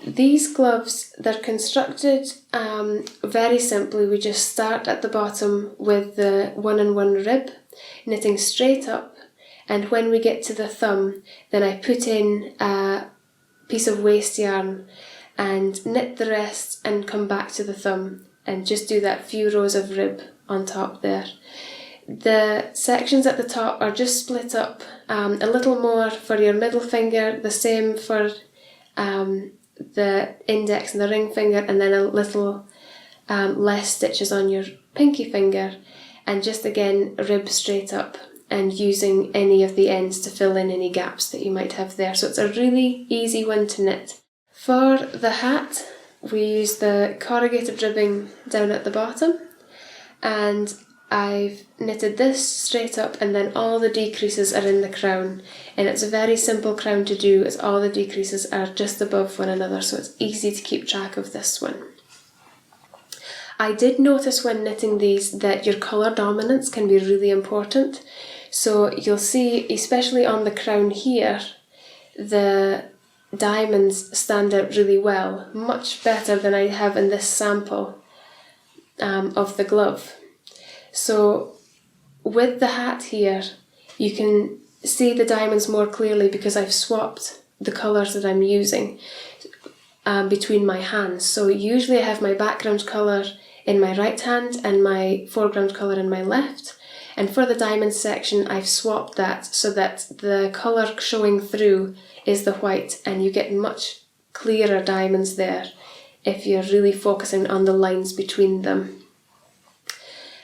N: These gloves, they're constructed very simply. We just start at the bottom with the 1-in-1 rib, knitting straight up, and when we get to the thumb, then I put in a piece of waste yarn and knit the rest and come back to the thumb and just do that few rows of rib on top there. The sections at the top are just split up a little more for your middle finger, the same for the index and the ring finger, and then a little less stitches on your pinky finger, and just again rib straight up and using any of the ends to fill in any gaps that you might have there. So it's a really easy one to knit. For the hat, we use the corrugated ribbing down at the bottom, and I've knitted this straight up, and then all the decreases are in the crown, and it's a very simple crown to do as all the decreases are just above one another, so it's easy to keep track of this one. I did notice when knitting these that your colour dominance can be really important, so you'll see, especially on the crown here, the diamonds stand out really well, much better than I have in this sample of the glove. So with the hat here, you can see the diamonds more clearly because I've swapped the colours that I'm using between my hands. So usually I have my background colour in my right hand and my foreground colour in my left. And for the diamond section, I've swapped that so that the colour showing through is the white, and you get much clearer diamonds there if you're really focusing on the lines between them.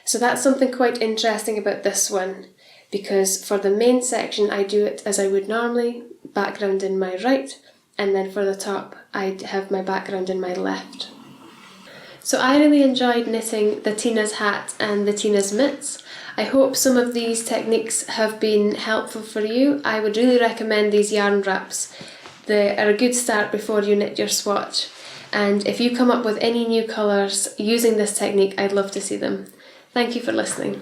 N: So that's something quite interesting about this one, because for the main section I do it as I would normally, background in my right, and then for the top I have my background in my left. So I really enjoyed knitting the Tina's hat and the Tina's mitts. I hope some of these techniques have been helpful for you. I would really recommend these yarn wraps. They are a good start before you knit your swatch. And if you come up with any new colours using this technique, I'd love to see them. Thank you for listening.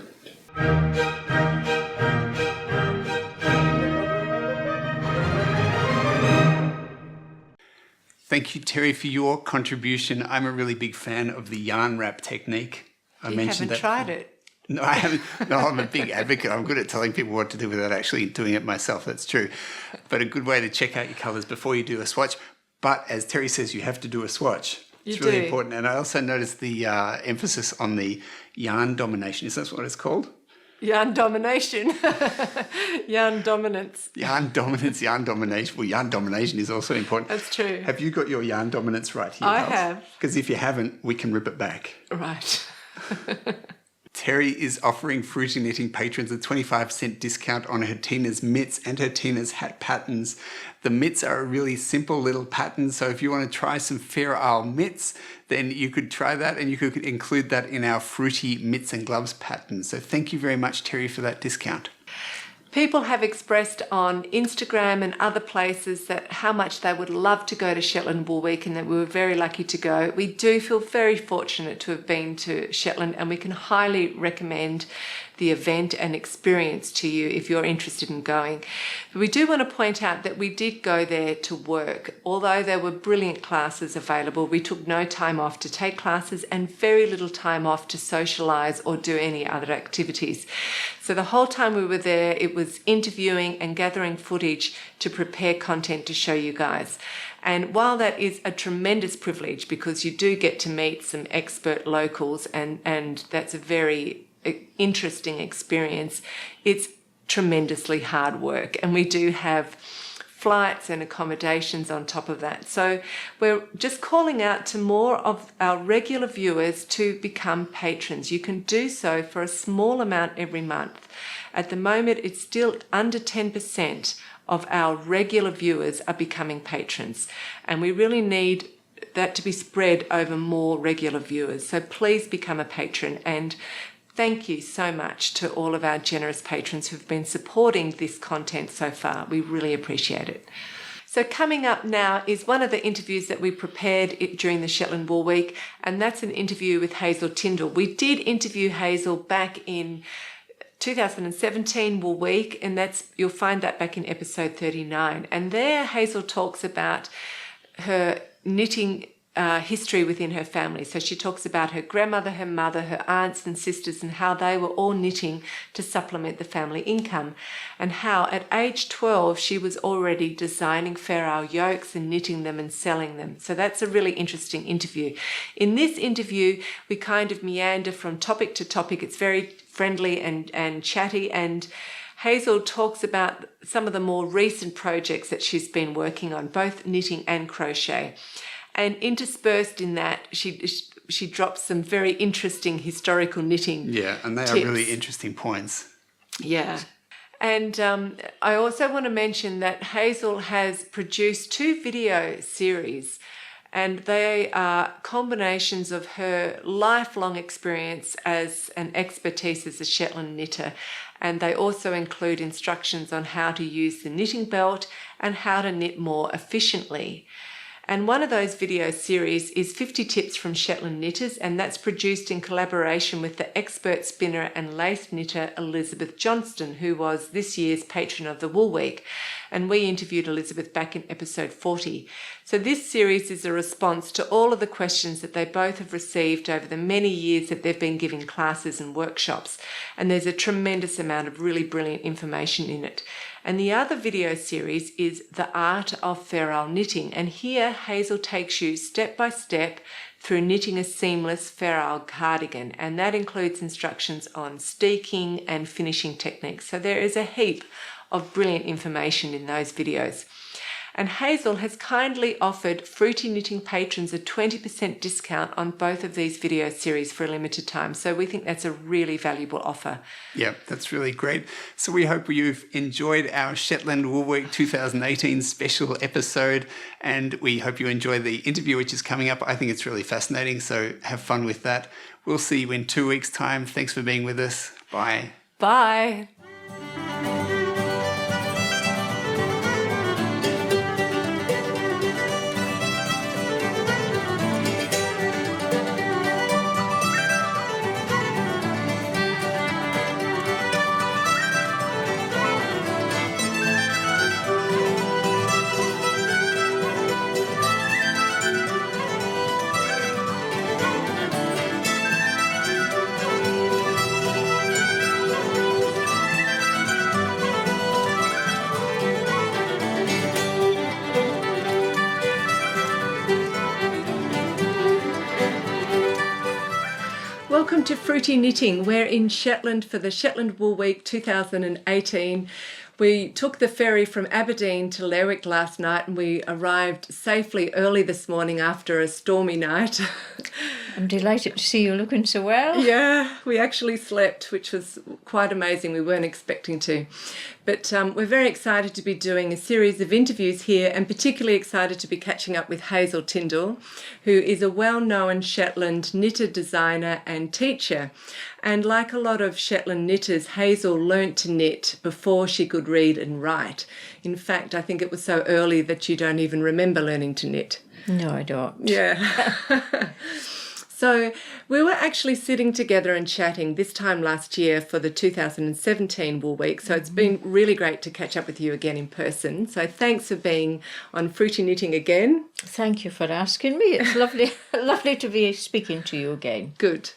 A: Thank you, Terry, for your contribution. I'm a really big fan of the yarn wrap technique.
B: You haven't tried it.
A: No, I haven't. No, I'm a big advocate. I'm good at telling people what to do without actually doing it myself. That's true. But a good way to check out your colours before you do a swatch. But as Terry says, you have to do a swatch. It's really important. And I also noticed the emphasis on the yarn domination. Is that what it's called?
B: Yarn domination. Yarn dominance.
A: Yarn dominance, yarn domination. Well, yarn domination is also important.
B: That's true.
A: Have you got your yarn dominance right here?
B: I have.
A: Because if you haven't, we can rip it back.
B: Right.
A: Terry is offering Fruity Knitting patrons a 25% discount on her Tina's mitts and her Tina's hat patterns. The mitts are a really simple little pattern, so if you want to try some Fair Isle mitts, then you could try that, and you could include that in our Fruity mitts and gloves pattern. So thank you very much, Terry, for that discount.
B: People have expressed on Instagram and other places that how much they would love to go to Shetland Wool Week, and that we were very lucky to go. We do feel very fortunate to have been to Shetland, and we can highly recommend the event and experience to you if you're interested in going. But we do want to point out that we did go there to work. Although there were brilliant classes available, we took no time off to take classes and very little time off to socialise or do any other activities. So the whole time we were there, it was interviewing and gathering footage to prepare content to show you guys. And while that is a tremendous privilege, because you do get to meet some expert locals and that's a very interesting experience, it's tremendously hard work, and we do have flights and accommodations on top of that. So we're just calling out to more of our regular viewers to become patrons. You can do so for a small amount every month. At the moment, it's still under 10% of our regular viewers are becoming patrons, and we really need that to be spread over more regular viewers. So please become a patron, and thank you so much to all of our generous patrons who've been supporting this content so far. We really appreciate it. So coming up now is one of the interviews that we prepared during the Shetland Wool Week, and that's an interview with Hazel Tyndall. We did interview Hazel back in 2017 Wool Week, and you'll find that back in episode 39. And there Hazel talks about her knitting history within her family. So she talks about her grandmother, her mother, her aunts and sisters, and how they were all knitting to supplement the family income, and how at age 12 she was already designing Fair Isle yokes and knitting them and selling them. So that's a really interesting interview. In this interview, we kind of meander from topic to topic. It's very friendly and chatty, and Hazel talks about some of the more recent projects that she's been working on, both knitting and crochet. And interspersed in that, she drops some very interesting historical knitting
A: Yeah, and they
B: tips.
A: are really interesting points.
B: Yeah. And I also want to mention that Hazel has produced 2 video series, and they are combinations of her lifelong experience as an expertise as a Shetland knitter. And they also include instructions on how to use the knitting belt and how to knit more efficiently. And one of those video series is 50 Tips from Shetland Knitters, and that's produced in collaboration with the expert spinner and lace knitter Elizabeth Johnston, who was this year's patron of the Wool Week. And we interviewed Elizabeth back in episode 40. So this series is a response to all of the questions that they both have received over the many years that they've been giving classes and workshops. And there's a tremendous amount of really brilliant information in it. And the other video series is The Art of Fair Isle Knitting. And here Hazel takes you step by step through knitting a seamless Fair Isle cardigan. And that includes instructions on steeking and finishing techniques. So there is a heap of brilliant information in those videos. And Hazel has kindly offered Fruity Knitting patrons a 20% discount on both of these video series for a limited time. So we think that's a really valuable offer.
A: Yeah, that's really great. So we hope you've enjoyed our Shetland Wool Week 2018 special episode, and we hope you enjoy the interview which is coming up. I think it's really fascinating, so have fun with that. We'll see you in 2 weeks' time. Thanks for being with us. Bye.
B: Bye. Welcome to Fruity Knitting. We're in Shetland for the Shetland Wool Week 2018. We took the ferry from Aberdeen to Lerwick last night and we arrived safely early this morning after a stormy night.
O: I'm delighted to see you looking so well.
B: Yeah, we actually slept, which was quite amazing. We weren't expecting to. But we're very excited to be doing a series of interviews here and particularly excited to be catching up with Hazel Tyndall, who is a well-known Shetland knitter, designer and teacher. And like a lot of Shetland knitters, Hazel learnt to knit before she could read and write. In fact, I think it was so early that you don't even remember learning to knit.
O: No, I don't.
B: Yeah. So we were actually sitting together and chatting this time last year for the 2017 Wool Week. So it's been really great to catch up with you again in person. So thanks for being on Fruity Knitting again.
O: Thank you for asking me. It's lovely to be speaking to you again.
B: Good.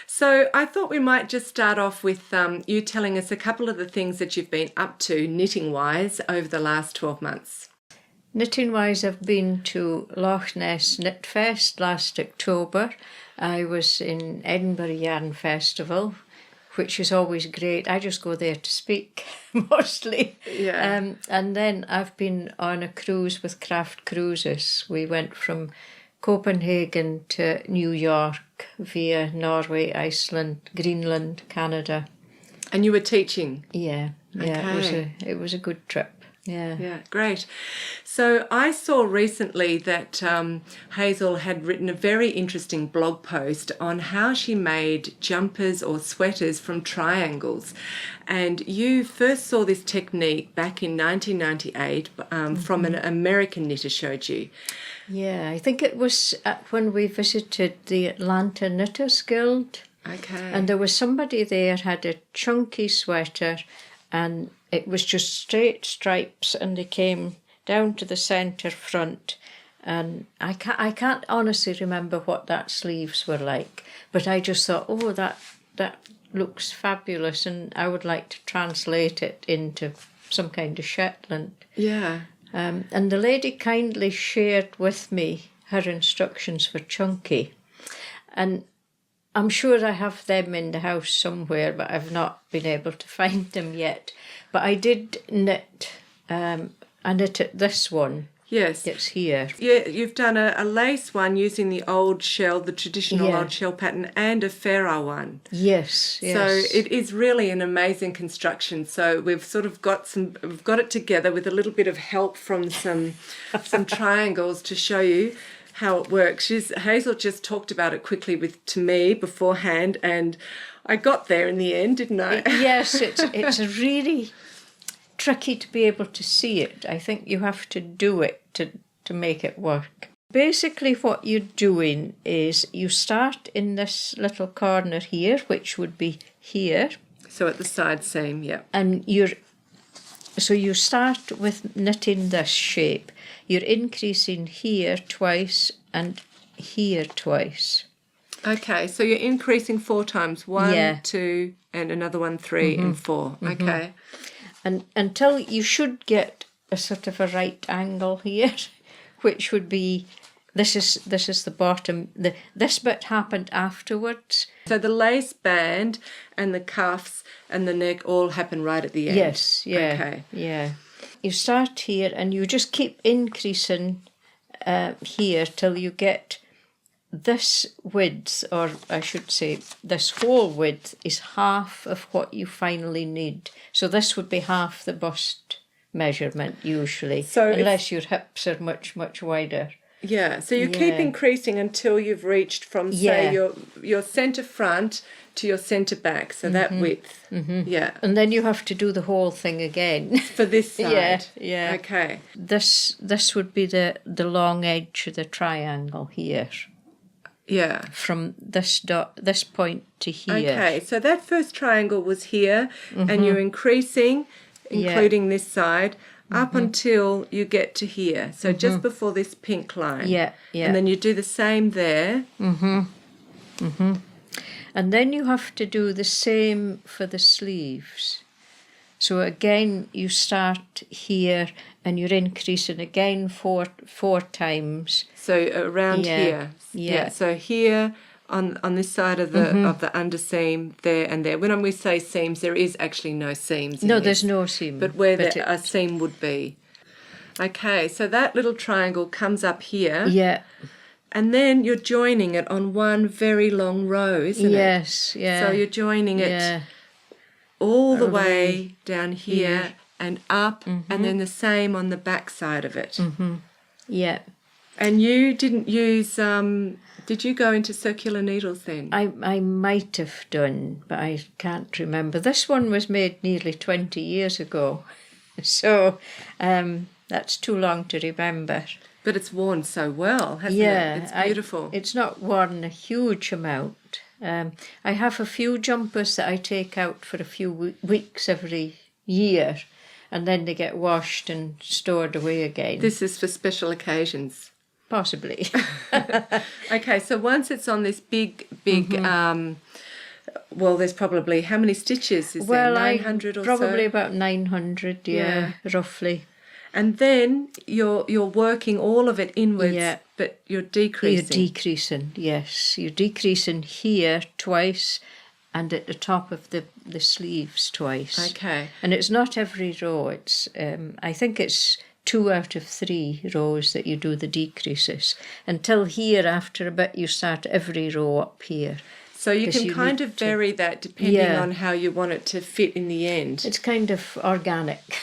B: So I thought we might just start off with you telling us a couple of the things that you've been up to knitting-wise over the last 12 months.
O: Knitting-wise, I've been to Loch Ness Knit Fest last October. I was in Edinburgh Yarn Festival, which is always great. I just go there to speak, mostly.
B: Yeah.
O: And then I've been on a cruise with Craft Cruises. We went from Copenhagen to New York via Norway, Iceland, Greenland, Canada.
B: And you were teaching?
O: Yeah.
B: Okay.
O: It was a good trip.
B: Yeah, great. So I saw recently that Hazel had written a very interesting blog post on how she made jumpers or sweaters from triangles. And you first saw this technique back in 1998 from an American knitter showed you.
O: Yeah, I think it was when we visited the Atlanta Knitters Guild.
B: Okay.
O: And there was somebody there had a chunky sweater and it was just straight stripes and they came down to the centre front. And I can't honestly remember what that sleeves were like, but I just thought, oh, that looks fabulous and I would like to translate it into some kind of Shetland.
B: Yeah.
O: And the lady kindly shared with me her instructions for chunky. And I'm sure I have them in the house somewhere, but I've not been able to find them yet. But I did knit, I knitted this one.
B: Yes.
O: It's here.
B: Yeah, you've done a lace one using the old shell, the traditional old shell pattern, and a Farrow one.
O: Yes.
B: So it is really an amazing construction. So we've sort of we've got it together with a little bit of help from some triangles to show you how it works. Hazel just talked about it quickly to me beforehand, and I got there in the end, didn't I?
O: Yes, it's really tricky to be able to see it. I think you have to do it to make it work. Basically what you're doing is you start in this little corner here, which would be here.
B: So at the side seam, yeah.
O: And you start with knitting this shape. You're increasing here twice and here twice.
B: Okay, so you're increasing 4 times. 1, 2, and another one, 3, and 4. Okay.
O: And until you should get a sort of a right angle here, which would be, this is the bottom. This bit happened afterwards.
B: So the lace band and the cuffs and the neck all happen right at the end.
O: Yes, yeah.
B: Okay.
O: Yeah. You start here and you just keep increasing here till you get this width, or I should say this whole width is half of what you finally need. So this would be half the bust measurement usually, so unless your hips are much, much wider.
B: Yeah, so you keep increasing until you've reached from, say, your centre front to your centre back, so that width. Yeah.
O: And then you have to do the whole thing again.
B: For this side?
O: Yeah.
B: Okay.
O: This would be the long edge of the triangle here.
B: Yeah.
O: From this point to here.
B: Okay, so that first triangle was here, and you're increasing, including this side, up until you get to here. So just before this pink line.
O: Yeah.
B: And then you do the same there.
O: And then you have to do the same for the sleeves. So again, you start here and you're increasing again four times.
B: So around here.
O: Yeah.
B: So here on this side of the underseam there and there. When we say seams, there is actually no seams.
O: No,
B: in
O: there's
B: this,
O: no seam.
B: but where a seam would be. Okay, so that little triangle comes up here.
O: Yeah.
B: And then you're joining it on one very long row, isn't it?
O: Yes, yeah.
B: So you're joining it all the way down here and up, and then the same on the back side of it.
O: Yeah.
B: And you didn't use, did you go into circular needles then?
O: I might have done, but I can't remember. This one was made nearly 20 years ago, so that's too long to remember.
B: But it's worn so well, hasn't it? It's beautiful.
O: It's not worn a huge amount. I have a few jumpers that I take out for a few weeks every year, and then they get washed and stored away again.
B: This is for special occasions.
O: Possibly.
B: Okay, so once it's on this big, well, there's probably, how many stitches is there? 900 or so?
O: Probably about 900, yeah, roughly.
B: And then you're working all of it inwards, but you're decreasing.
O: You're decreasing, yes. You're decreasing here twice and at the top of the sleeves twice.
B: Okay.
O: And it's not every row. It's I think it's 2 out of 3 rows that you do the decreases. Until here, after a bit, you start every row up here.
B: So you can kind of vary that depending on how you want it to fit in the end.
O: It's kind of organic.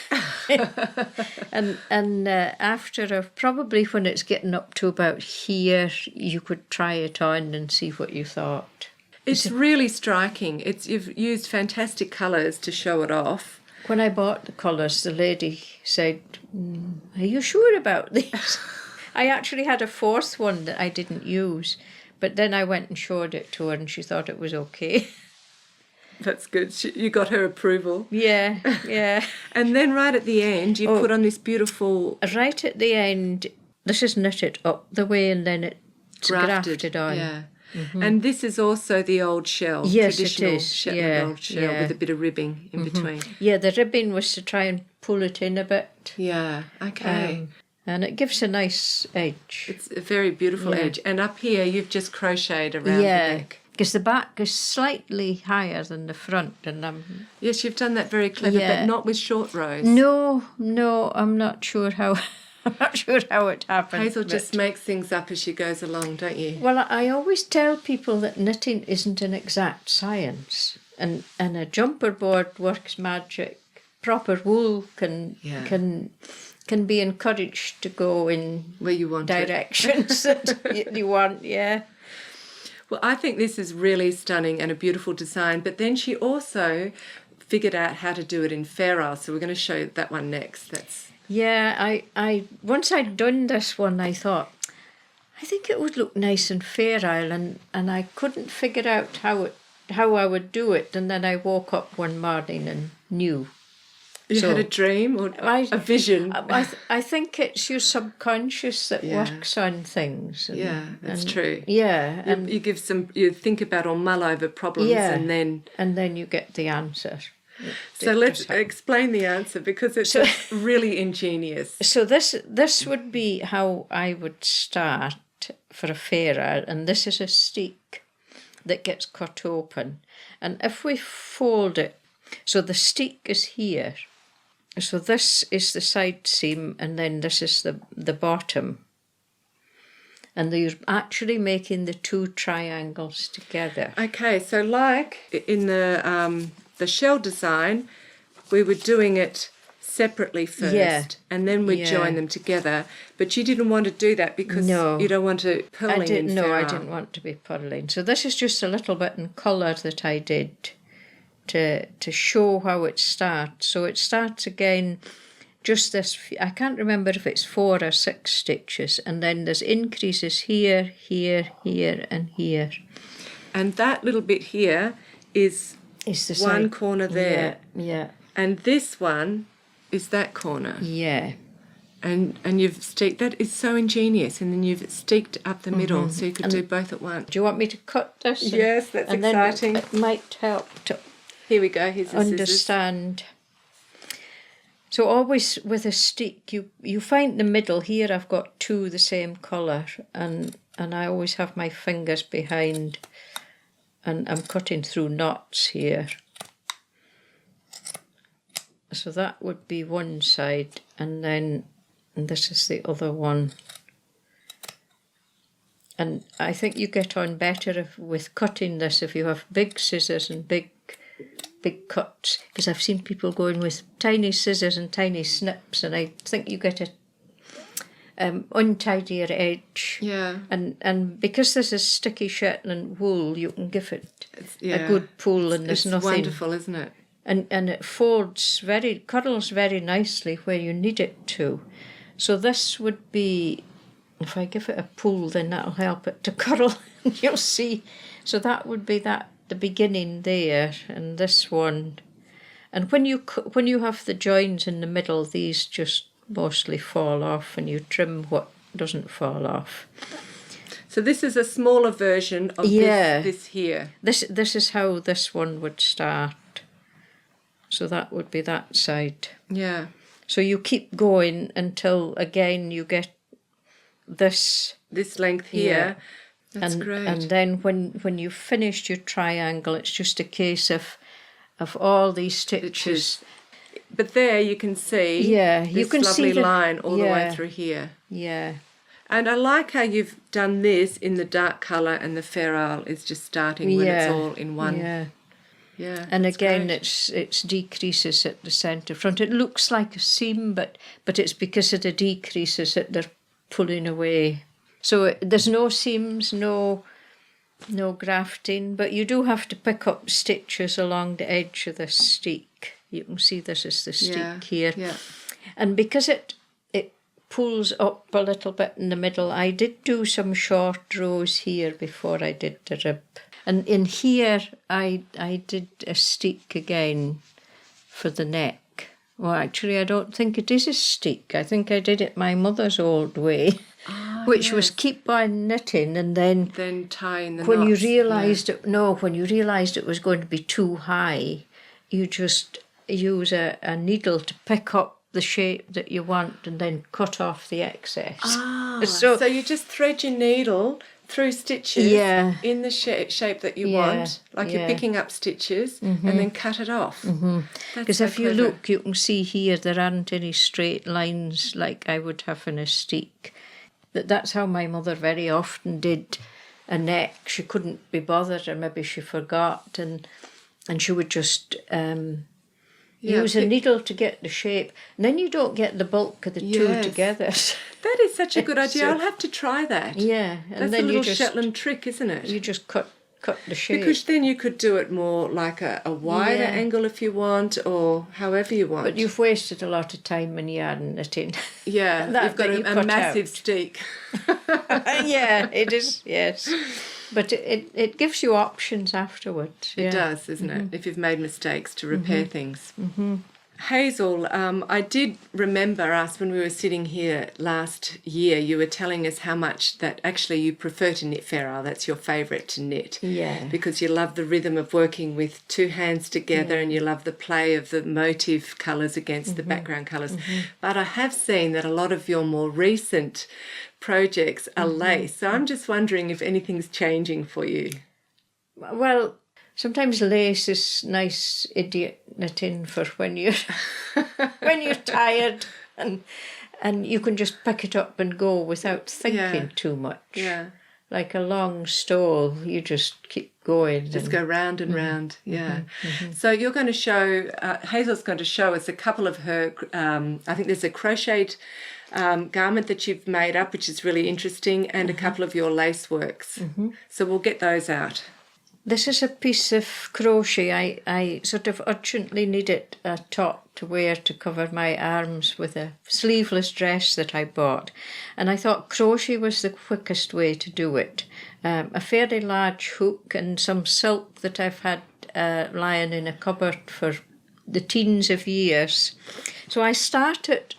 O: and after probably when it's getting up to about here, you could try it on and see what you thought.
B: It's really striking. You've used fantastic colours to show it off.
O: When I bought the colours, the lady said, "Are you sure about this?" I actually had a 4th one that I didn't use. But then I went and showed it to her and she thought it was okay.
B: That's good. You got her approval.
O: Yeah, yeah.
B: And then right at the end, you put on this beautiful...
O: Right at the end, this is knitted up the way and then it's grafted on.
B: Yeah. And this is also the old shell.
O: Yes,
B: traditional
O: it is.
B: Shetland old shell with a bit of ribbing in between.
O: Yeah, the ribbing was to try and pull it in a bit.
B: Yeah, okay.
O: And it gives a nice edge.
B: It's a very beautiful edge. And up here, you've just crocheted around the neck.
O: Because the back is slightly higher than the front. And
B: yes, you've done that very clever, but not with short rows.
O: No, I'm not sure how... I'm not sure how it happened.
B: Hazel just makes things up as she goes along, don't you?
O: Well, I always tell people that knitting isn't an exact science. And a jumper board works magic. Proper wool can be encouraged to go in
B: where you want
O: directions that you want, yeah.
B: Well, I think this is really stunning and a beautiful design, but then she also figured out how to do it in Fair Isle, so we're going to show that one next.
O: Yeah, I once I'd done this one, I thought, I think it would look nice in Fair Isle, and I couldn't figure out how I would do it, and then I woke up one morning and knew.
B: You had a dream or a vision?
O: I think it's your subconscious that works on things.
B: That's true.
O: Yeah.
B: And you think about or mull over problems and then
O: you get the answer.
B: So let's explain the answer because it's really ingenious.
O: So this would be how I would start for a fair, and this is a steek that gets cut open. And if we fold it, so the steek is here. So this is the side seam and then this is the bottom. And you're actually making the 2 triangles together.
B: Okay, so like in the shell design, we were doing it separately first and then we'd join them together. But you didn't want to do that because you don't want to purling
O: I didn't want to be purling. So this is just a little bit in colour that I did to show how it starts. So it starts again just this, I can't remember if it's 4 or 6 stitches, and then there's increases here, here, here and here.
B: And that little bit here is
O: the
B: one
O: side
B: corner there.
O: Yeah.
B: And this one is that corner.
O: Yeah.
B: And you've steeked, that is so ingenious, and then you've steeked up the middle so you could do both at once.
O: Do you want me to cut this?
B: Yes, that's
O: and
B: exciting.
O: Then it might help to
B: Here we go, here's the
O: understand. Scissors. So always with a steek, you find the middle. Here I've got 2 the same colour, and and I always have my fingers behind, and I'm cutting through knots here. So that would be one side, and then this is the other one. And I think you get on better with cutting this if you have big scissors and big cuts, because I've seen people going with tiny scissors and tiny snips, and I think you get a untidier edge.
B: Yeah.
O: And because this is sticky Shetland wool, you can give it a good pull, and there's
B: it's
O: nothing.
B: wonderful, isn't it?
O: And it curls very nicely where you need it to. So this would be, if I give it a pull, then that'll help it to curl. You'll see. So that would be the beginning there, and this one. And when you have the joins in the middle, these just mostly fall off, and you trim what doesn't fall off.
B: So this is a smaller version of this here.
O: This is how this one would start. So that would be that side.
B: Yeah.
O: So you keep going until again you get this
B: length here.
O: Yeah.
B: That's great.
O: And then when you've finished your triangle, it's just a case of all these stitches.
B: But there you can see
O: you can
B: lovely
O: see
B: line all the way through here.
O: Yeah.
B: And I like how you've done this in the dark colour, and the ferrule is just starting when it's all in one.
O: Yeah.
B: Yeah.
O: And again, it's decreases at the centre front. It looks like a seam, but it's because of the decreases that they're pulling away. So there's no seams, no grafting, but you do have to pick up stitches along the edge of the steek. You can see this is the steek here.
B: Yeah.
O: And because it pulls up a little bit in the middle, I did do some short rows here before I did the rib. And in here, I did a steek again for the neck. Well, actually, I don't think it is a steek. I think I did it my mother's old way, which was keep on knitting and then
B: tying the
O: when
B: knots.
O: You realised when you realised it was going to be too high, you just use a needle to pick up the shape that you want and then cut off the excess.
B: So you just thread your needle through stitches in the shape that you want, like you're picking up stitches, and then cut it off.
O: Because if you look, you can see here there aren't any straight lines like I would have in a steek. That's how my mother very often did a neck. She couldn't be bothered, or maybe she forgot, and she would just use a needle to get the shape, and then you don't get the bulk of the two together.
B: That is such a good idea. I'll have to try that.
O: Yeah, and
B: that's
O: then
B: a little
O: you just,
B: Shetland trick, isn't it?
O: You just cut the shape.
B: Because then you could do it more like a wider angle if you want, or however you want.
O: But you've wasted a lot of time in yarn knitting.
B: Yeah, you've got a massive steek.
O: Yeah, it is, yes. But it gives you options afterwards.
B: It does, doesn't it? If you've made mistakes, to repair things. Hazel, I did remember us when we were sitting here last year, you were telling us how much that actually you prefer to knit ferrule. That's your favourite to knit.
O: Yeah.
B: Because you love the rhythm of working with two hands together and you love the play of the motif colours against the background colours. But I have seen that a lot of your more recent projects are lace. So I'm just wondering if anything's changing for you.
O: Well, sometimes lace is nice idiot knitting for when you're tired and you can just pick it up and go without thinking too much.
B: Yeah.
O: Like a long stole, you just keep going.
B: Just go round and round, So you're going to show, Hazel's going to show us a couple of her, I think there's a crocheted garment that you've made up, which is really interesting, and a couple of your lace works. So we'll get those out.
O: This is a piece of crochet. I sort of urgently needed a top to wear to cover my arms with a sleeveless dress that I bought. And I thought crochet was the quickest way to do it. A fairly large hook and some silk that I've had lying in a cupboard for the teens of years. So I started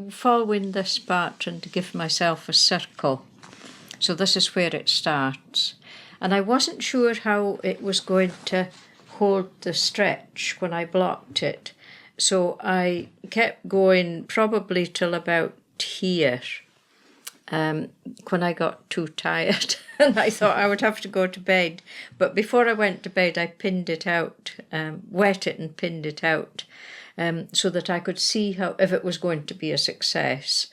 O: following this pattern to give myself a circle. So this is where it starts. And I wasn't sure how it was going to hold the stretch when I blocked it. So I kept going probably till about here. when I got too tired and I thought I would have to go to bed. But before I went to bed, I pinned it out, wet it and pinned it out so that I could see if it was going to be a success.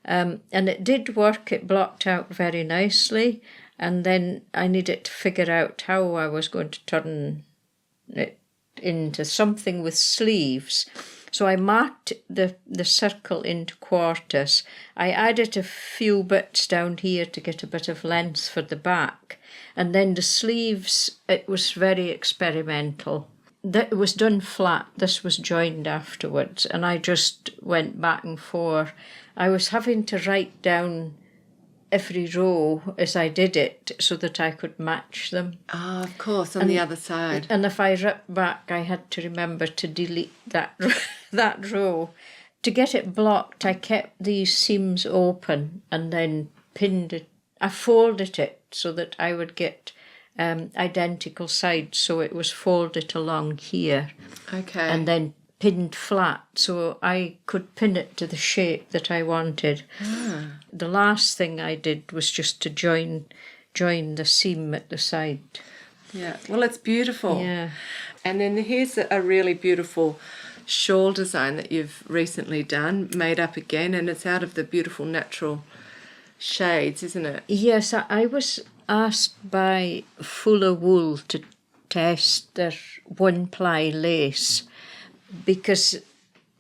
O: And it did work. It blocked out very nicely. And then I needed to figure out how I was going to turn it into something with sleeves. So I marked the circle into quarters. I added a few bits down here to get a bit of length for the back. And then the sleeves, it was very experimental. It was done flat. This was joined afterwards. And I just went back and forth. I was having to write down every row as I did it so that I could match them.
B: Ah, of course, on the other side.
O: And if I ripped back, I had to remember to delete that that row. To get it blocked, I kept these seams open and then pinned it. I folded it so that I would get identical sides, so it was folded along here.
B: Okay.
O: And then pinned flat, so I could pin it to the shape that I wanted. The last thing I did was just to join the seam at the side.
B: Yeah, well, it's beautiful.
O: Yeah.
B: And then here's a really beautiful shawl design that you've recently done, made up again, and it's out of the beautiful natural shades, isn't it?
O: Yes, I was asked by Fuller Wool to test their one-ply lace because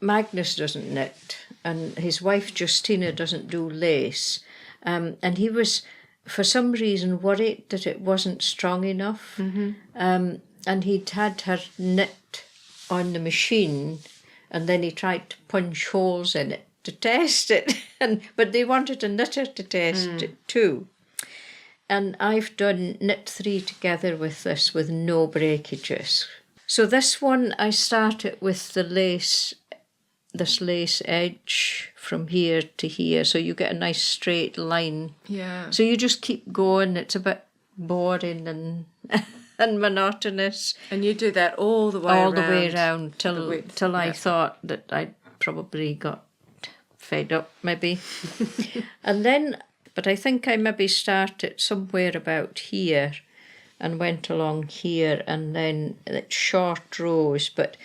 O: Magnus doesn't knit and his wife Justina doesn't do lace. And he was, for some reason, worried that it wasn't strong enough.
B: Mm-hmm.
O: And he'd had her knit on the machine and then he tried to punch holes in it to test it. But they wanted a knitter to test it too. And I've done knit 3 together with this with no breakages. So this one I started with the lace, this lace edge from here to here, so you get a nice straight line.
B: Yeah.
O: So you just keep going. It's a bit boring and and monotonous.
B: And you do that all the way
O: around till I thought that I'd probably got fed up, maybe. And then, but I think I maybe started somewhere about here and went along here, and then it's short rows. But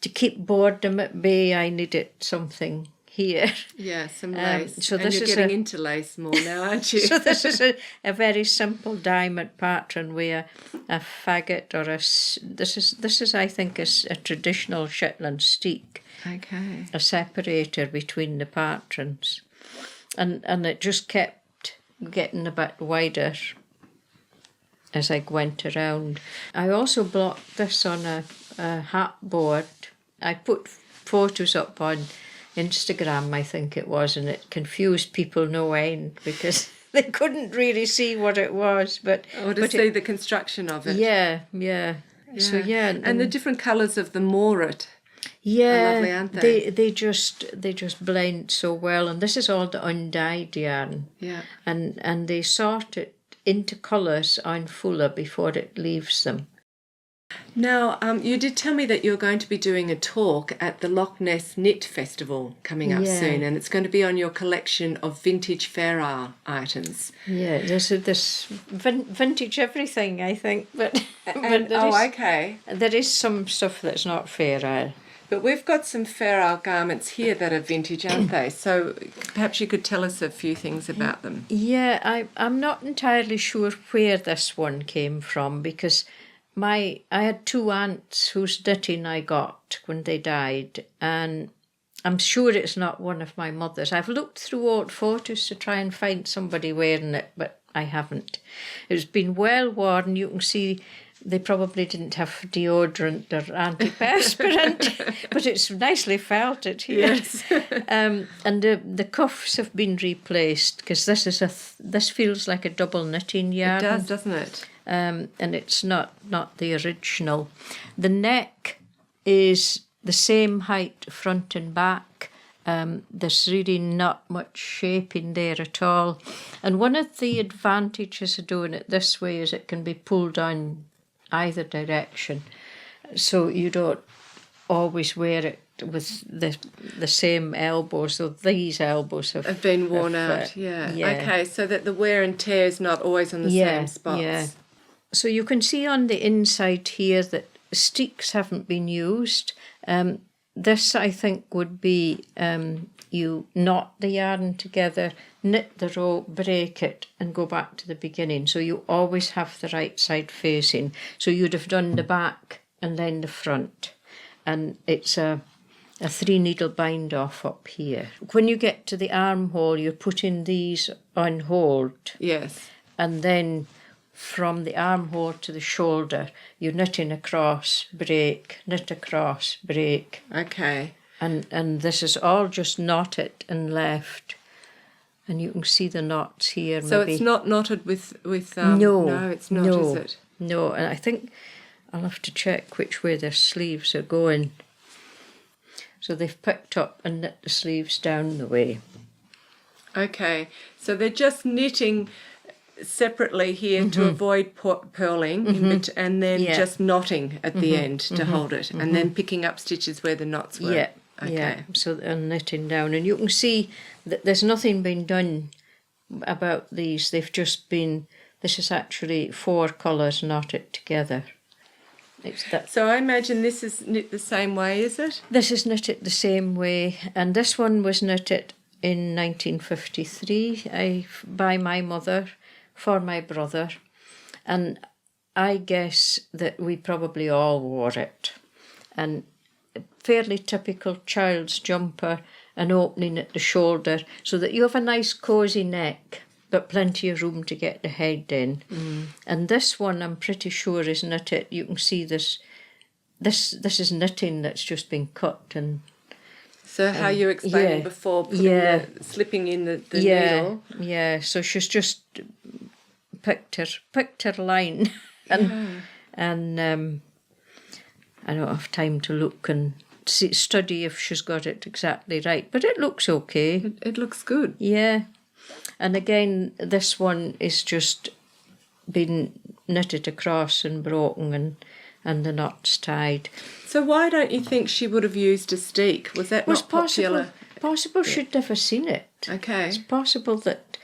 O: to keep boredom at bay, I needed something here.
B: Yeah, some lace.
O: So
B: and
O: this
B: you're
O: is
B: getting into lace more now, aren't you?
O: So this is a very simple diamond pattern with a faggot or this is I think a traditional Shetland steek.
B: Okay.
O: A separator between the patterns, and it just kept getting a bit wider as I went around. I also blocked this on a hat board. I put photos up on Instagram, I think it was, and it confused people no end because they couldn't really see what it was. But
B: see the construction of it.
O: Yeah. So yeah,
B: and the different colours of the mooret.
O: Yeah,
B: are lovely, aren't they?
O: They just blend so well, and this is all the undyed yarn.
B: Yeah,
O: and they sort it into colours on fuller before it leaves them.
B: Now, you did tell me that you're going to be doing a talk at the Loch Ness Knit Festival coming up soon, and it's going to be on your collection of vintage fair isle items.
O: Yeah, there's vintage everything, I think, but
B: okay.
O: There is some stuff that's not fair isle.
B: But we've got some fair isle garments here that are vintage, aren't they? So perhaps you could tell us a few things about them.
O: Yeah, I'm not entirely sure where this one came from because I had 2 aunts whose knitting I got when they died, and I'm sure it's not one of my mother's. I've looked through old photos to try and find somebody wearing it, but I haven't. It's been well worn. You can see they probably didn't have deodorant or antiperspirant, but it's nicely felted here. Yes. And the cuffs have been replaced because this feels like a double knitting yarn.
B: It does, doesn't it?
O: And it's not the original. The neck is the same height front and back. There's really not much shape in there at all. And one of the advantages of doing it this way is it can be pulled on either direction. So you don't always wear it with the same elbows, so these elbows have
B: been worn out. Yeah. Okay, so that the wear and tear is not always on the same spots.
O: Yeah. So you can see on the inside here that steeks haven't been used. This, I think, would be you knot the yarn together, knit the row, break it, and go back to the beginning. So you always have the right side facing. So you'd have done the back and then the front. And it's a 3-needle bind off up here. When you get to the armhole, you're putting these on hold.
B: Yes.
O: And then from the armhole to the shoulder, you're knitting across, break, knit across, break.
B: Okay.
O: And this is all just knotted and left. And you can see the knots here.
B: So
O: maybe.
B: It's not knotted with
O: no,
B: it's not,
O: no,
B: is it?
O: No, and I think I'll have to check which way their sleeves are going. So they've picked up and knit the sleeves down the way.
B: Okay, so they're just knitting separately here to avoid purling, and then just knotting at the end to hold it, and then picking up stitches where the knots were.
O: Yeah,
B: okay.
O: yeah. So they're knitting down, and you can see that there's nothing been done about these. They've just been. This is actually 4 colours knotted together.
B: So I imagine this is knit the same way, is it?
O: This is knitted the same way, and this one was knitted in 1953 by my mother for my brother, and I guess that we probably all wore it. And fairly typical child's jumper, an opening at the shoulder, so that you have a nice cosy neck, but plenty of room to get the head in. And this one, I'm pretty sure, is knitted. You can see this is knitting that's just been cut. And
B: so how you explained before, slipping in the needle.
O: Yeah, so she's just picked her line, and I don't have time to look and study if she's got it exactly right, but it looks okay.
B: It looks good.
O: Yeah. And again, this one is just been knitted across and broken and the knots tied.
B: So why don't you think she would have used a steek? Was that not popular?
O: Possible she'd never seen it.
B: Okay.
O: It's possible that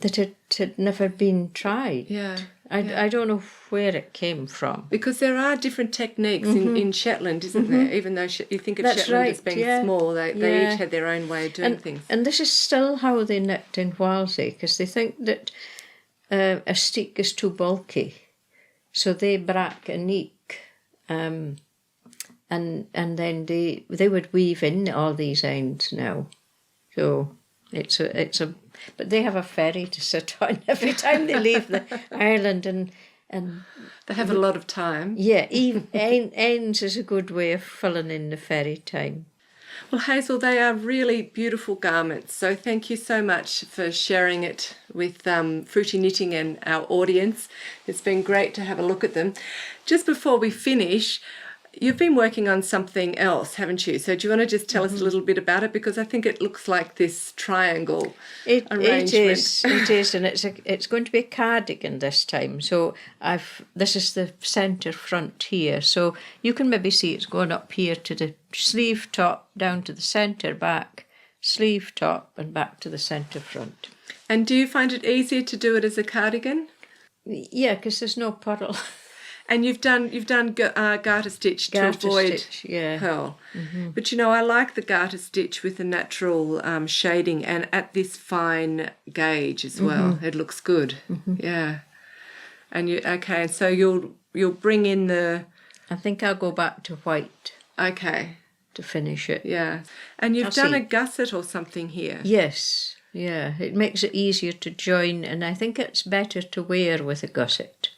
O: it had never been tried.
B: Yeah.
O: I don't know where it came from.
B: Because there are different techniques in Shetland, isn't there? Even though you think of Shetland as being small, they each had their own way of doing things. And
O: this is still how they knit in Walsey, because they think that a steek is too bulky. So they brack a neek, and then they would weave in all these ends now. So it's a but they have a ferry to sit on every time they leave Ireland, and
B: they have a lot of time.
O: Yeah, ends is a good way of filling in the ferry time.
B: Well, Hazel, they are really beautiful garments. So thank you so much for sharing it with Fruity Knitting and our audience. It's been great to have a look at them. Just before we finish, you've been working on something else, haven't you? So do you want to just tell us a little bit about it? Because I think it looks like this triangle arrangement.
O: It is, and it's going to be a cardigan this time. So this is the centre front here. So you can maybe see it's going up here to the sleeve top, down to the centre back, sleeve top, and back to the centre front.
B: And do you find it easier to do it as a cardigan?
O: Yeah, because there's no puddle.
B: And you've done garter stitch to avoid purl. But you know, I like the garter stitch with the natural shading and at this fine gauge as well. It looks good. Yeah. And so you'll bring in the.
O: I think I'll go back to white.
B: Okay.
O: To finish it.
B: Yeah. And you've done a gusset or something here.
O: Yes. Yeah. It makes it easier to join, and I think it's better to wear with a gusset.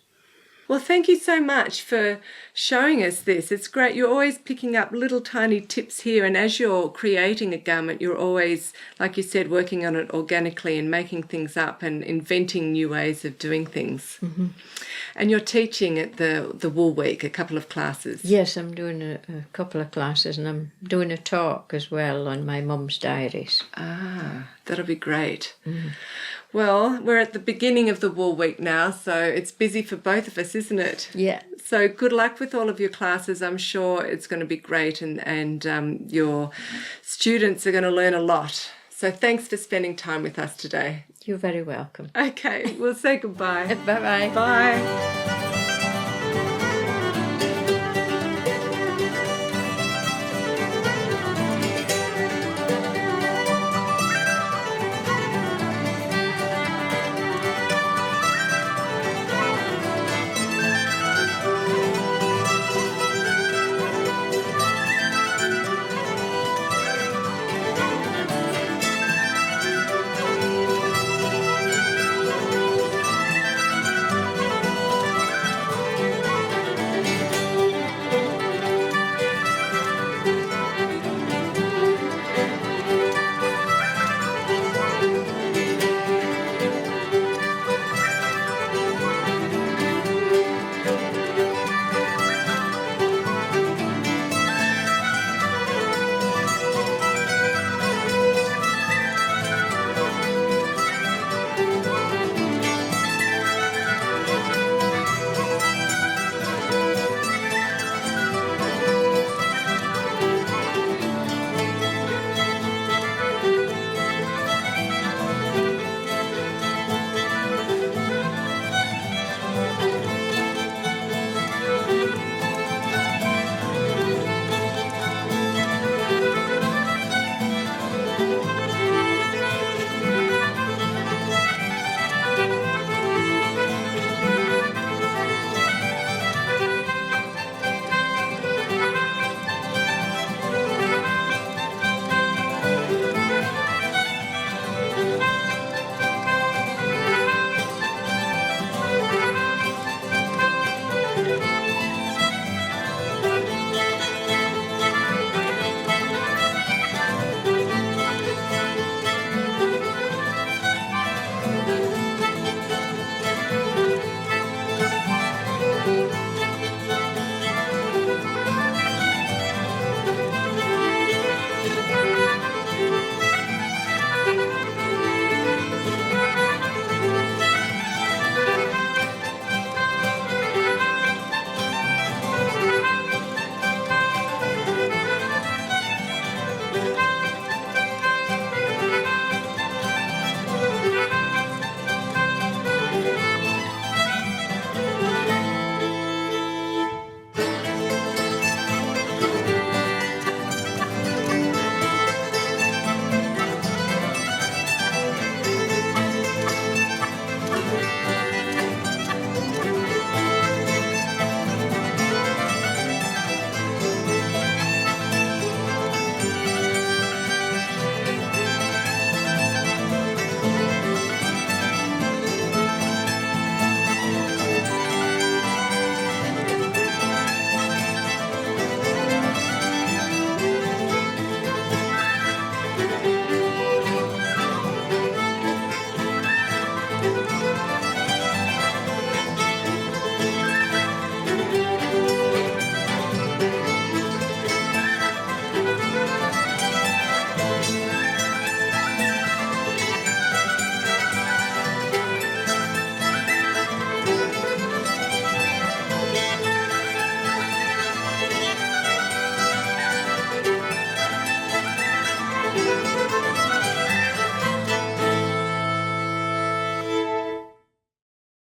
B: Well, thank you so much for showing us this. It's great. You're always picking up little tiny tips here, and as you're creating a garment, you're always, like you said, working on it organically and making things up and inventing new ways of doing things. And you're teaching at the Wool Week, a couple of classes.
O: Yes, I'm doing a couple of classes, and I'm doing a talk as well on my mum's diaries.
B: Ah, that'll be great. Well, we're at the beginning of the Wool Week now, so it's busy for both of us, isn't it?
O: Yeah.
B: So good luck with all of your classes. I'm sure it's going to be great, and your students are going to learn a lot. So thanks for spending time with us today.
O: You're very welcome.
B: Okay, we'll say goodbye.
O: Bye-bye.
B: Bye.